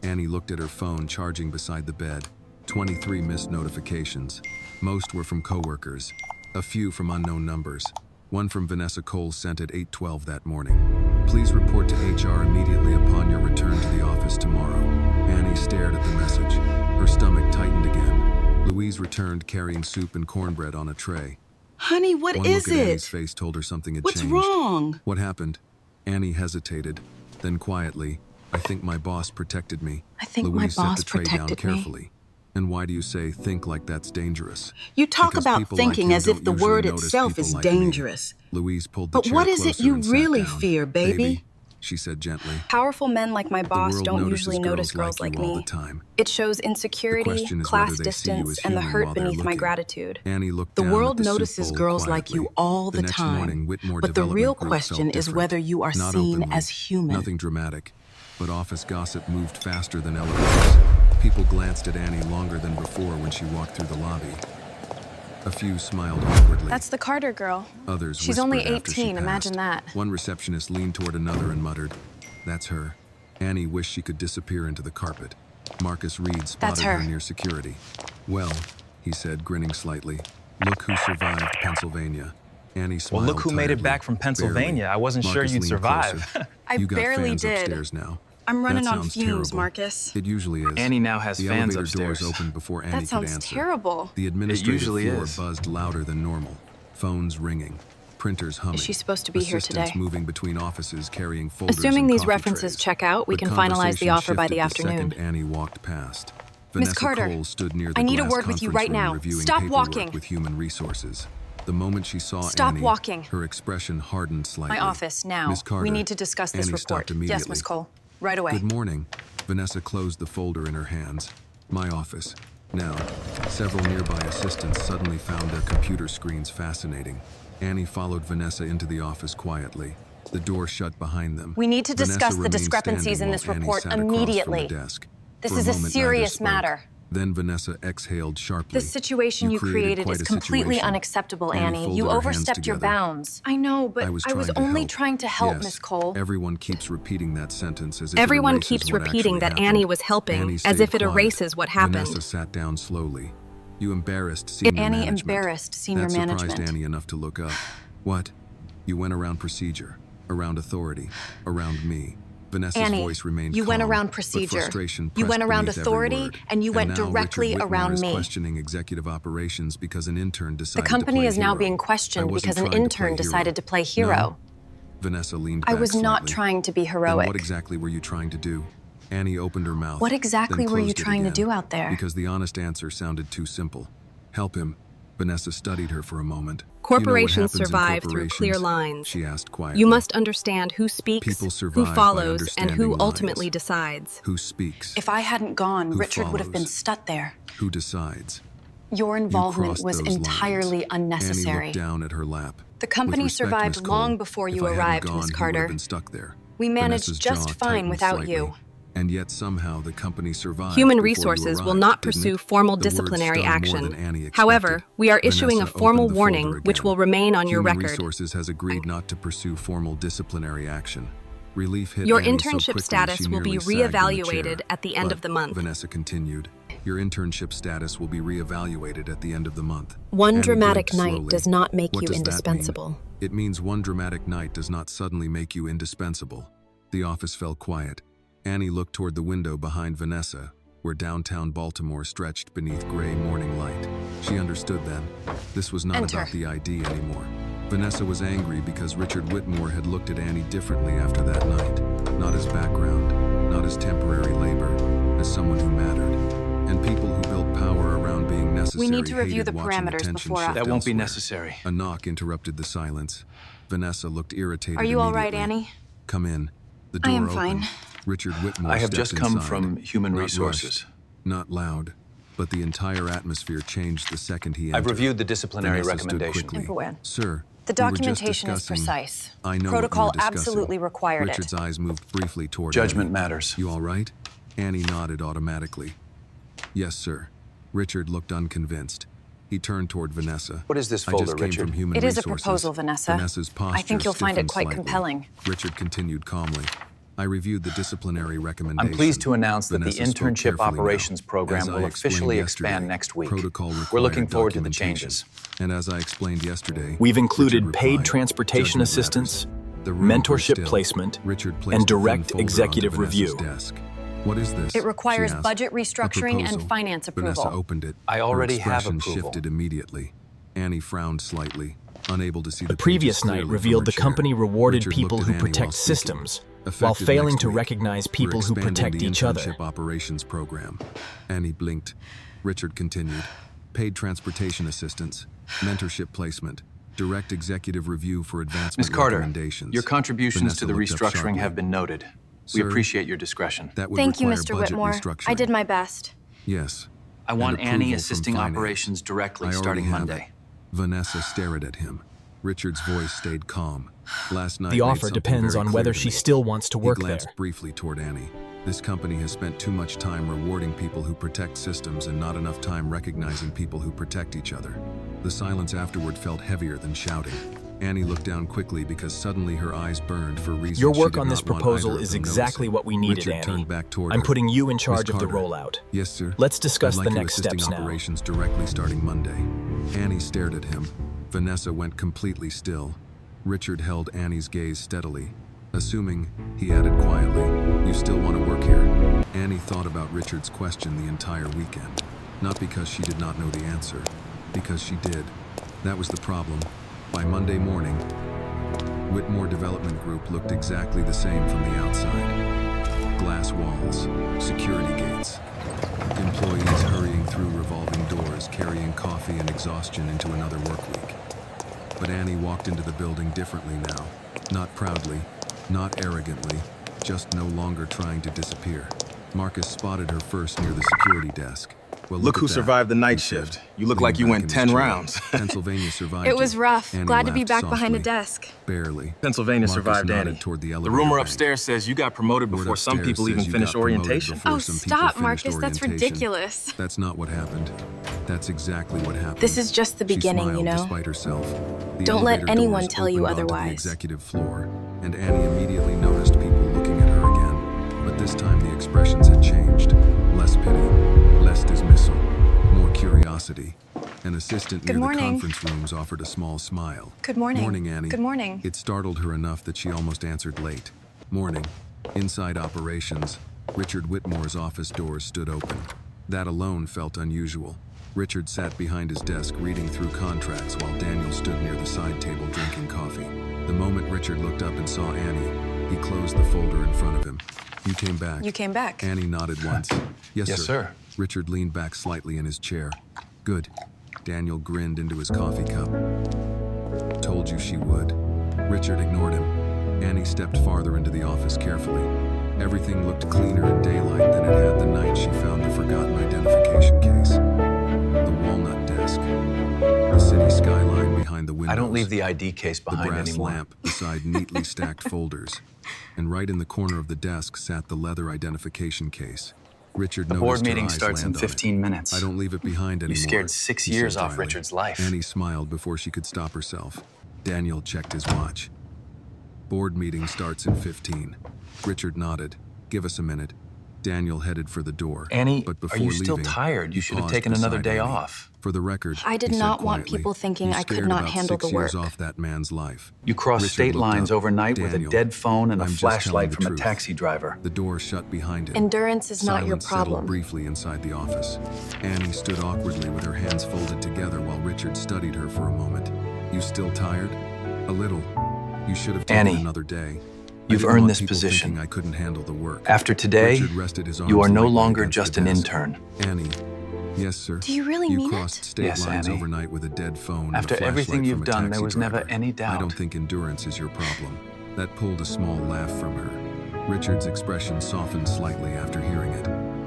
Annie looked at her phone charging beside the bed. 23 missed notifications. Most were from coworkers. A few from unknown numbers. One from Vanessa Cole sent at 8:12 that morning. Please report to HR immediately upon your return to the office tomorrow. Annie stared at the message. Her stomach tightened again. Louise returned carrying soup and cornbread on a tray. Honey, what One is look at Annie's it? face told her something had What's changed. wrong? What happened? Annie hesitated. Then quietly, I think my boss protected me. I think my Louise set boss the tray down protected me. carefully. And why do you say think like that's dangerous? You talk Because about people like thinking you as if don't the usually word notice itself people is like me. dangerous. Louise pulled the But chair what is it closer you and sat really down. fear, baby? She said gently. Powerful men like my boss world don't notices usually notice girls girls like like you all me. the time. It shows The insecurity, question is class whether they see you distance, as and the human hurt while they're beneath my looking. gratitude. Annie looked The down world at the soup notices bowl girls like you quietly. all the next time. morning, Whitmore But the real Development Group question felt is different. whether you are Not seen openly, as human. Nothing dramatic, but office gossip moved faster than elevators. People glanced at Annie longer than before when she walked through the lobby. A few smiled awkwardly. That's the Carter girl. Others She's only whispered after she 18, imagine passed. that. One receptionist leaned toward another and muttered, "That's her." Annie wished she could disappear into the carpet. Marcus Reed spotted her her. near security. "Well," he said, grinning slightly, "look who survived Pennsylvania." Annie Well, smiled look who made it tiredly. back from Pennsylvania. Barely. I wasn't sure Marcus you'd leaned survive. closer. I You got barely fans did. upstairs now. I'm running That on sounds fumes, terrible. Marcus. It usually is. Annie now has the fans elevator doors upstairs. opened before Annie That could sounds answer. terrible. The administrative usually floor is. buzzed louder than normal. Phones ringing. Printers humming. Is she supposed to be here Assistants today? moving between offices carrying folders Assuming and these coffee references trays. check out, we But can finalize the conversation offer by the shifted afternoon. second Annie walked past. Miss Vanessa Carter, Cole stood near the I need a glass word with you conference right room now. reviewing Stop paperwork walking. with human resources. The moment she saw Stop Annie, walking. her expression hardened slightly. My office, now. Miss Carter, We need to discuss this Annie report. stopped Yes, immediately. Miss Cole. Right away. Good morning. Vanessa closed the folder in her hands. My office. Now, several nearby assistants suddenly found their computer screens fascinating. Annie followed Vanessa into the office quietly. The door shut behind them. We need to Vanessa discuss the remained discrepancies standing in this while Annie report sat across from the immediately. desk. This For is a moment, neither serious spoke. matter. Then Vanessa exhaled sharply. This situation you created quite is a completely situation. unacceptable, Annie Annie. folded You her hands overstepped your together. bounds. I know, but I was trying to only help. trying to help, Yes, Miss Cole. Everyone keeps repeating that sentence as if Everyone it erases keeps what repeating actually that happened. Annie was helping, Annie as stayed if it quiet. erases what happened. Vanessa sat down slowly. You embarrassed senior Annie management. embarrassed senior that surprised management. Annie enough to look up. What? You went around procedure, around authority, around me. Vanessa's Annie, voice remained you went calm, around but procedure. frustration You pressed went around beneath every authority, word. and you went now directly Richard Whitmore around is me. questioning executive operations because an intern The decided to company play is now hero. being I questioned wasn't because an trying to play intern hero. decided to play hero. No. Vanessa leaned I back was not slightly. trying to be Then heroic. what exactly were you trying to do? Annie opened her mouth. What exactly then were you closed it trying to again, do out there? Because the honest answer sounded too simple. Help him. Vanessa studied her for a moment. Corporations You know what happens in survive through corporations? clear lines. She asked quietly. You must understand who speaks, People who survive by follows, and understanding who lines. ultimately decides. Who speaks? If I hadn't gone, Who Richard would have been follows? stuck there. Who decides? Your involvement crossed was those lines. entirely Annie unnecessary. looked down at her lap. The company With respect, survived Miss Cole, long before you if I hadn't arrived, gone, Miss he would Carter. have been stuck there. We managed Vanessa's just jaw fine tightened without slightly. you. And yet somehow the company survived. Human before you Resources will arrived, not didn't pursue it? formal The words disciplinary stung more action. than Annie expected. However, we are issuing a Vanessa formal opened the warning folder which again. will remain on your Human record. Resources has agreed not to pursue formal disciplinary action. Relief hit Your Annie so internship quickly status she will be nearly sagged in the reevaluated chair. at the end of But, the month. Vanessa continued. Your internship status will be reevaluated at the end of the month. One Annie dramatic blinked night slowly. does not make What you does that mean? indispensable. It means one dramatic night does not suddenly make you indispensable. The office fell quiet. Annie looked toward the window behind Vanessa, where downtown Baltimore stretched beneath gray morning light. She understood then. This was not Enter. about the ID anymore. Vanessa was angry because Richard Whitmore had looked at Annie differently after that night. Not as background, not as temporary labor, as someone who mattered. And people who built power around being necessary We need to review hated the watching parameters attention before shift That won't be elsewhere. necessary. A knock interrupted the silence. Vanessa looked irritated Are you all right, immediately. Annie? Come in. The I door am opened. fine. Richard Whitmore I have stepped just come inside. from Human Not Resources. rushed, not loud, but the entire atmosphere changed the second he entered. I've reviewed the disciplinary Vanessa stood recommendation. quickly. Infoan. Sir, The we were just documentation is discussing- precise. I know Protocol what you were discussing. absolutely required Richard's it. eyes moved briefly toward Judgment Annie. matters. You all right? Annie nodded automatically. Yes, sir. Richard looked unconvinced. He turned toward Vanessa. What is this I folder, just came Richard? from Human It is a Resources. proposal, Vanessa. Vanessa's posture I think you'll find it stiffened quite slightly. compelling. Richard continued calmly. I reviewed the disciplinary recommendation. I'm pleased to announce that Vanessa the spoke internship carefully now. operations program As I will explained officially yesterday, expand next week. protocol We're looking required forward to the documentation. changes. And as I explained yesterday, We've included Richard paid replied, transportation "Judgment assistance, matters." The room grew mentorship still. placement, Richard placed and a thin direct folder executive onto Vanessa's review. desk. What is this? It requires she asked. budget restructuring A and proposal. finance Vanessa approval. opened it. I already Her have expression approval. shifted immediately. Annie frowned slightly, unable to see the The previous pages night clearly revealed from the her chair. company rewarded Richard people looked who at Annie protect while speaking. systems, Effective while failing next to week, recognize we're people who expanding protect the each other. internship operations program. Annie blinked. Richard continued. Paid transportation assistance, mentorship placement, direct executive review for advancement Ms. Carter, recommendations. your contributions Vanessa to the looked up restructuring sharply. have been noted. We Sir, appreciate your discretion. That would Thank you, require Mr. budget Whitmore. restructuring. I did my best. Yes. I want and Annie approval from assisting finance. operations directly I already starting have Monday. it. Vanessa stared at him. Richard's voice stayed calm. Last night The made offer something depends very on clear whether to she me. still wants to work He there. glanced briefly toward Annie. This company has spent too much time rewarding people who protect systems and not enough time recognizing people who protect each other. The silence afterward felt heavier than shouting. Annie looked down quickly because suddenly her eyes burned for reasons Your she work did on this not want proposal either of is them exactly noticing. what we needed, Richard Annie. turned back toward I'm her. putting you in Ms. charge of the Carter. rollout. Yes, sir. Let's discuss I'd like the you next assisting steps now. operations directly starting Monday. Annie stared at him. Vanessa went completely still. Richard held Annie's gaze steadily. Assuming, he added quietly, "You still want to work here?" Annie thought about Richard's question the entire weekend. Not because she did not know the answer, because she did. That was the problem. By Monday morning, Whitmore Development Group looked exactly the same from the outside. Glass walls, security gates, employees hurrying through revolving doors, carrying coffee and exhaustion into another work week. But Annie walked into the building differently now. Not proudly, not arrogantly, just no longer trying to disappear. Marcus spotted her first near the security desk. Well, Look at who that, survived the he night said, shift. You look leaning like you back went in his 10 chair. rounds. Pennsylvania survived It was you. rough. Annie Glad to be laughed back behind a softly. desk. Barely. Pennsylvania Marcus survived nodded Annie. toward the The elevator rumor bank. upstairs says you got promoted Word before some upstairs people says even you finished got promoted orientation. before Oh, some people stop, finished Marcus. That's orientation. ridiculous. That's not what happened. That's exactly what happened. This is just the She beginning, smiled you know? despite herself. The Don't let elevator anyone doors tell you opened onto otherwise. The executive floor, and Annie immediately noticed people looking at her again. But this time the expressions had changed. Less pity, less dismissal, more curiosity. An assistant Good near morning. the conference rooms offered a small smile. Good morning. Morning, Annie. Good morning. It startled her enough that she almost answered late. Morning. Inside operations, Richard Whitmore's office doors stood open. That alone felt unusual. Richard sat behind his desk reading through contracts while Daniel stood near the side table drinking coffee. The moment Richard looked up and saw Annie, he closed the folder in front of him. You came back. You came back. Annie nodded once. Yes, Yes, sir. Richard leaned back slightly in his chair. Good. Daniel grinned into his coffee cup. Told you she would. Richard ignored him. Annie stepped farther into the office carefully. Everything looked cleaner in daylight than it had the night she found the forgotten identification case. The walnut desk. The city skyline behind the windows. I don't leave the ID case The behind brass anymore. lamp beside neatly stacked folders. And right in the corner of the desk sat the leather identification case. Richard The noticed board her meeting eyes starts in land on it. 15 minutes. I don't leave it behind anymore. You scared 6 he said years off dryly. Richard's life. Annie smiled before she could stop herself. Daniel checked his watch. Board meeting starts in 15. Richard nodded. Give us a minute. Daniel headed for the door. Annie, but before are you still leaving, tired? You he should have paused taken another beside day Annie. off. For the record, I did he said not want quietly, people thinking "You I could scared not about handle 6 the years work." off that man's life. You crossed Richard state looked lines up. overnight with a Daniel, dead phone and a I'm just telling flashlight the from a truth. taxi driver. The door shut behind him. Endurance is not your Silence settled problem. briefly inside the office. Annie stood awkwardly with her hands folded together while Richard studied her for a moment. You still tired? A little. You should have taken Annie, another day. you've I didn't earned want this people position. thinking I couldn't handle the work. After today, Richard rested his you are arms no lightly longer against just the an desk. intern. Annie. Yes, sir. Do you really You mean crossed it? state Yes, lines Annie. overnight with a dead phone and a After flashlight everything from you've a done, taxi there was never driver. any doubt. I don't think endurance is your problem. That pulled a small laugh from her. Richard's expression softened slightly after hearing it.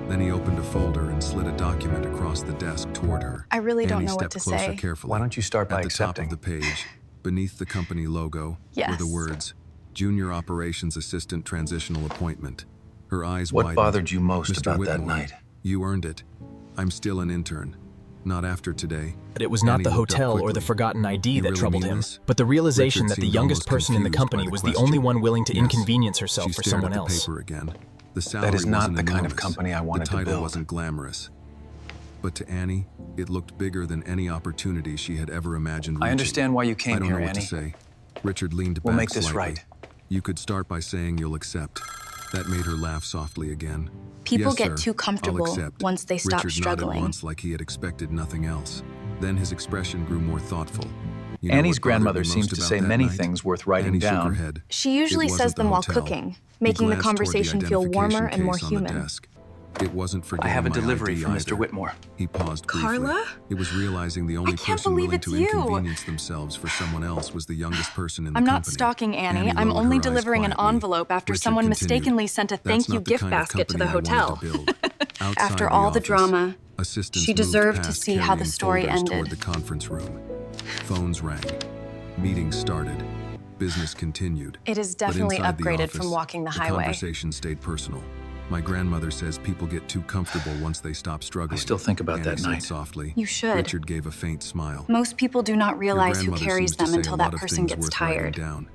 Then he opened a folder and slid a document across the desk toward her. I really don't Annie know what stepped to closer say. carefully. Why don't you start by At the accepting? top of the page, beneath the company logo, were the Yes. words, Junior Operations Assistant Transitional Appointment. Her eyes What widened. bothered you most Mr. about that Whitmore, night? You earned it. I'm still an intern. Not after today. But it was not Annie the looked up hotel or quickly. the forgotten ID You that really troubled mean him, this? but the realization Richard that the seemed youngest almost person in the confused by company the was the question. only one willing to Yes. inconvenience herself She for stared someone at the else. paper again. The salary is not wasn't the kind of enormous. company I wanted the to title build. wasn't glamorous. But to Annie, it looked bigger than any opportunity she had ever imagined reaching. I understand why you came I don't here, know what Annie. to say. Richard leaned We'll back make this slightly. right. You could start by saying you'll accept. That made her laugh softly again. People Yes, get sir. too I'll comfortable accept. once they stop Richard struggling. nodded once like he had expected nothing else. Then his expression grew more thoughtful. You know Annie's what bothered grandmother me seems most to about say that many night? things worth writing Annie shook down. her head. She usually It says wasn't them the while hotel. cooking, He making the glanced toward conversation feel warmer identification and more case on the human. desk. It wasn't I forgetting have a my delivery ID for Mr. either. Whitmore. He paused briefly. Carla? It was realizing the only can't person believe willing it's to you. inconvenience themselves for someone else was the youngest person in the I'm company. not stalking Annie. I'm lowered only her eyes delivering an quietly. envelope after Richard someone continued. mistakenly sent a That's thank you not the gift kind of basket to the company I wanted hotel. to build. Outside After the all the office, drama, assistants she moved deserved to past see how the carrying story folders ended. toward the conference room. Phones rang. Meetings started. Business continued. It is But definitely inside the upgraded office, from walking the the highway. conversation stayed personal. My grandmother says people get too comfortable once they stop struggling. I still think about Annie that said night. softly. You should. Richard gave a faint smile. Most people do not Your realize who grandmother carries seems to them say until a that lot of person things gets worth writing tired. down.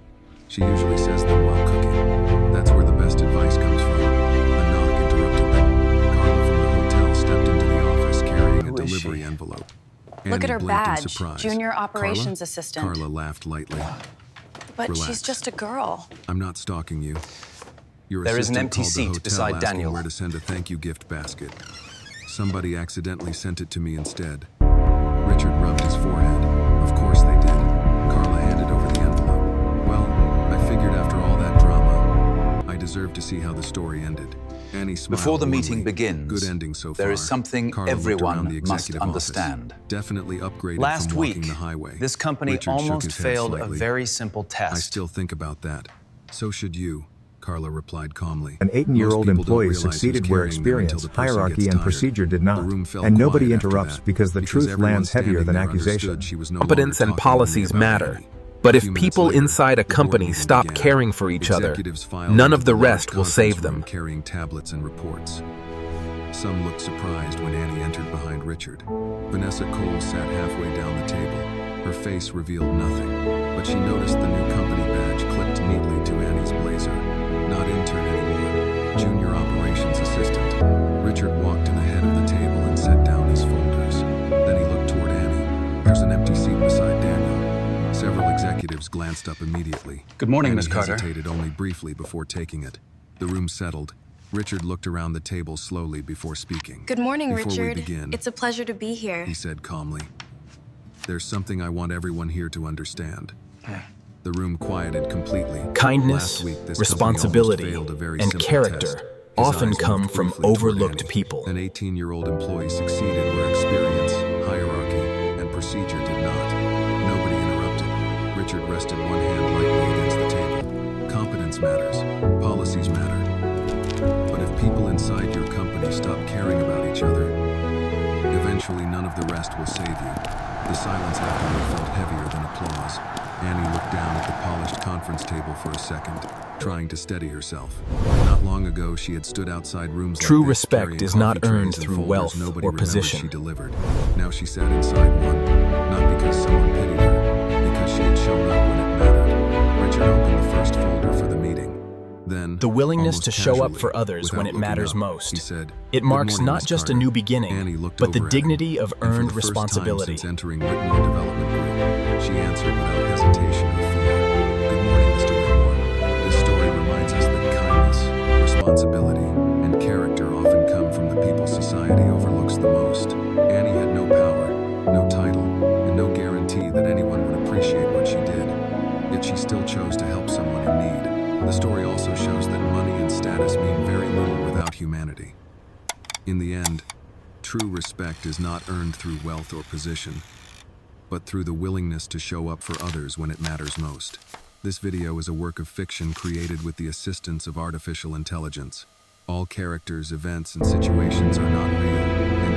She usually says them while cooking. That's where the best advice comes from. A knock interrupted them. Carla from the hotel stepped into the office carrying a Who is delivery she? envelope. Look Annie at her blinked in badge, surprise. Junior Operations Carla? Assistant. Carla laughed lightly. But Relax. she's just a girl. I'm not stalking you. Your There is an assistant empty called the seat hotel beside asking Daniel. where to send a thank you gift basket. Somebody accidentally sent it to me instead. Richard rubbed his forehead. Of course they did. Carla handed over the envelope. Well, I figured after all that drama, I deserved to see how the story ended. Annie smiled Before the meeting warmly. begins, Good ending so far. there is something Carla looked everyone around the must executive office. understand. Definitely upgraded Last from walking week, the highway. this company Richard shook almost his head failed a slightly. very simple test. I still think about that. So should you, Carla replied calmly. An 18-year-old Most people don't employee realize who's succeeded where carrying them until experience, the person hierarchy, gets and tired. procedure did The not, room fell and nobody quiet after interrupts that, because the truth everyone lands heavier standing than there accusation. understood she was no Competence longer and talking only policies about matter. Annie. But A if few minutes people later, inside a the board company meeting stop began. caring for each other, Executives filed none into of the large rest will save conference room them. carrying tablets and reports. Some looked surprised when Annie entered behind Richard. Vanessa Cole sat halfway down the table. Her face revealed nothing, but she noticed the new company badge clipped neatly to Annie's blazer. Not intern anymore, junior operations assistant. Richard walked to the head of the table and set down his folders. Then he looked toward Annie. There's an empty seat beside Daniel. Several executives glanced up immediately. Good morning, Annie Miss Carter. hesitated only briefly before taking it. The room settled. Richard looked around the table slowly before speaking. Good morning, Before Richard. we begin, It's a pleasure to be here. he said calmly, there's something I want everyone here to understand. The room quieted completely. Kindness, Last week, this responsibility, company almost failed a very and simple character test. His often eyes come moved from briefly toward overlooked Annie. people. An 18-year-old employee succeeded where experience, hierarchy, and procedure did not. Nobody interrupted. Richard rested one hand lightly against the table. Competence matters. Policies matter. But if people inside your company stop caring about each other, eventually none of the rest will save you. The silence afterward felt heavier than applause. Annie looked down at the polished conference table for a second, trying to steady herself. Not long ago, she had stood outside rooms True like this, respect carrying is not coffee trays earned and through folders wealth nobody or remembered position. she delivered. Now she sat inside one, not because someone pitied her, because she had shown up when it mattered. Richard opened the first folder for the meeting. Then, The willingness almost to show up casually, for others when without it matters looking up, most. he said, It "Good marks morning, not Miss just a Carter." new Annie beginning, looked but the over at him, dignity of and for earned the first time responsibility. since entering Whitmore Development Group, she answered without hesitation or fear. Good morning, Mr. Whitmore. This story reminds us that kindness, responsibility, and character often come from the people society overlooks the most. Annie had no power, no title, and no guarantee that anyone would appreciate what she did. Yet she still chose to help someone in need. The story also shows that money and status mean very little without humanity. In the end, true respect is not earned through wealth or position, but through the willingness to show up for others when it matters most. This video is a work of fiction created with the assistance of artificial intelligence. All characters, events, and situations are not real, and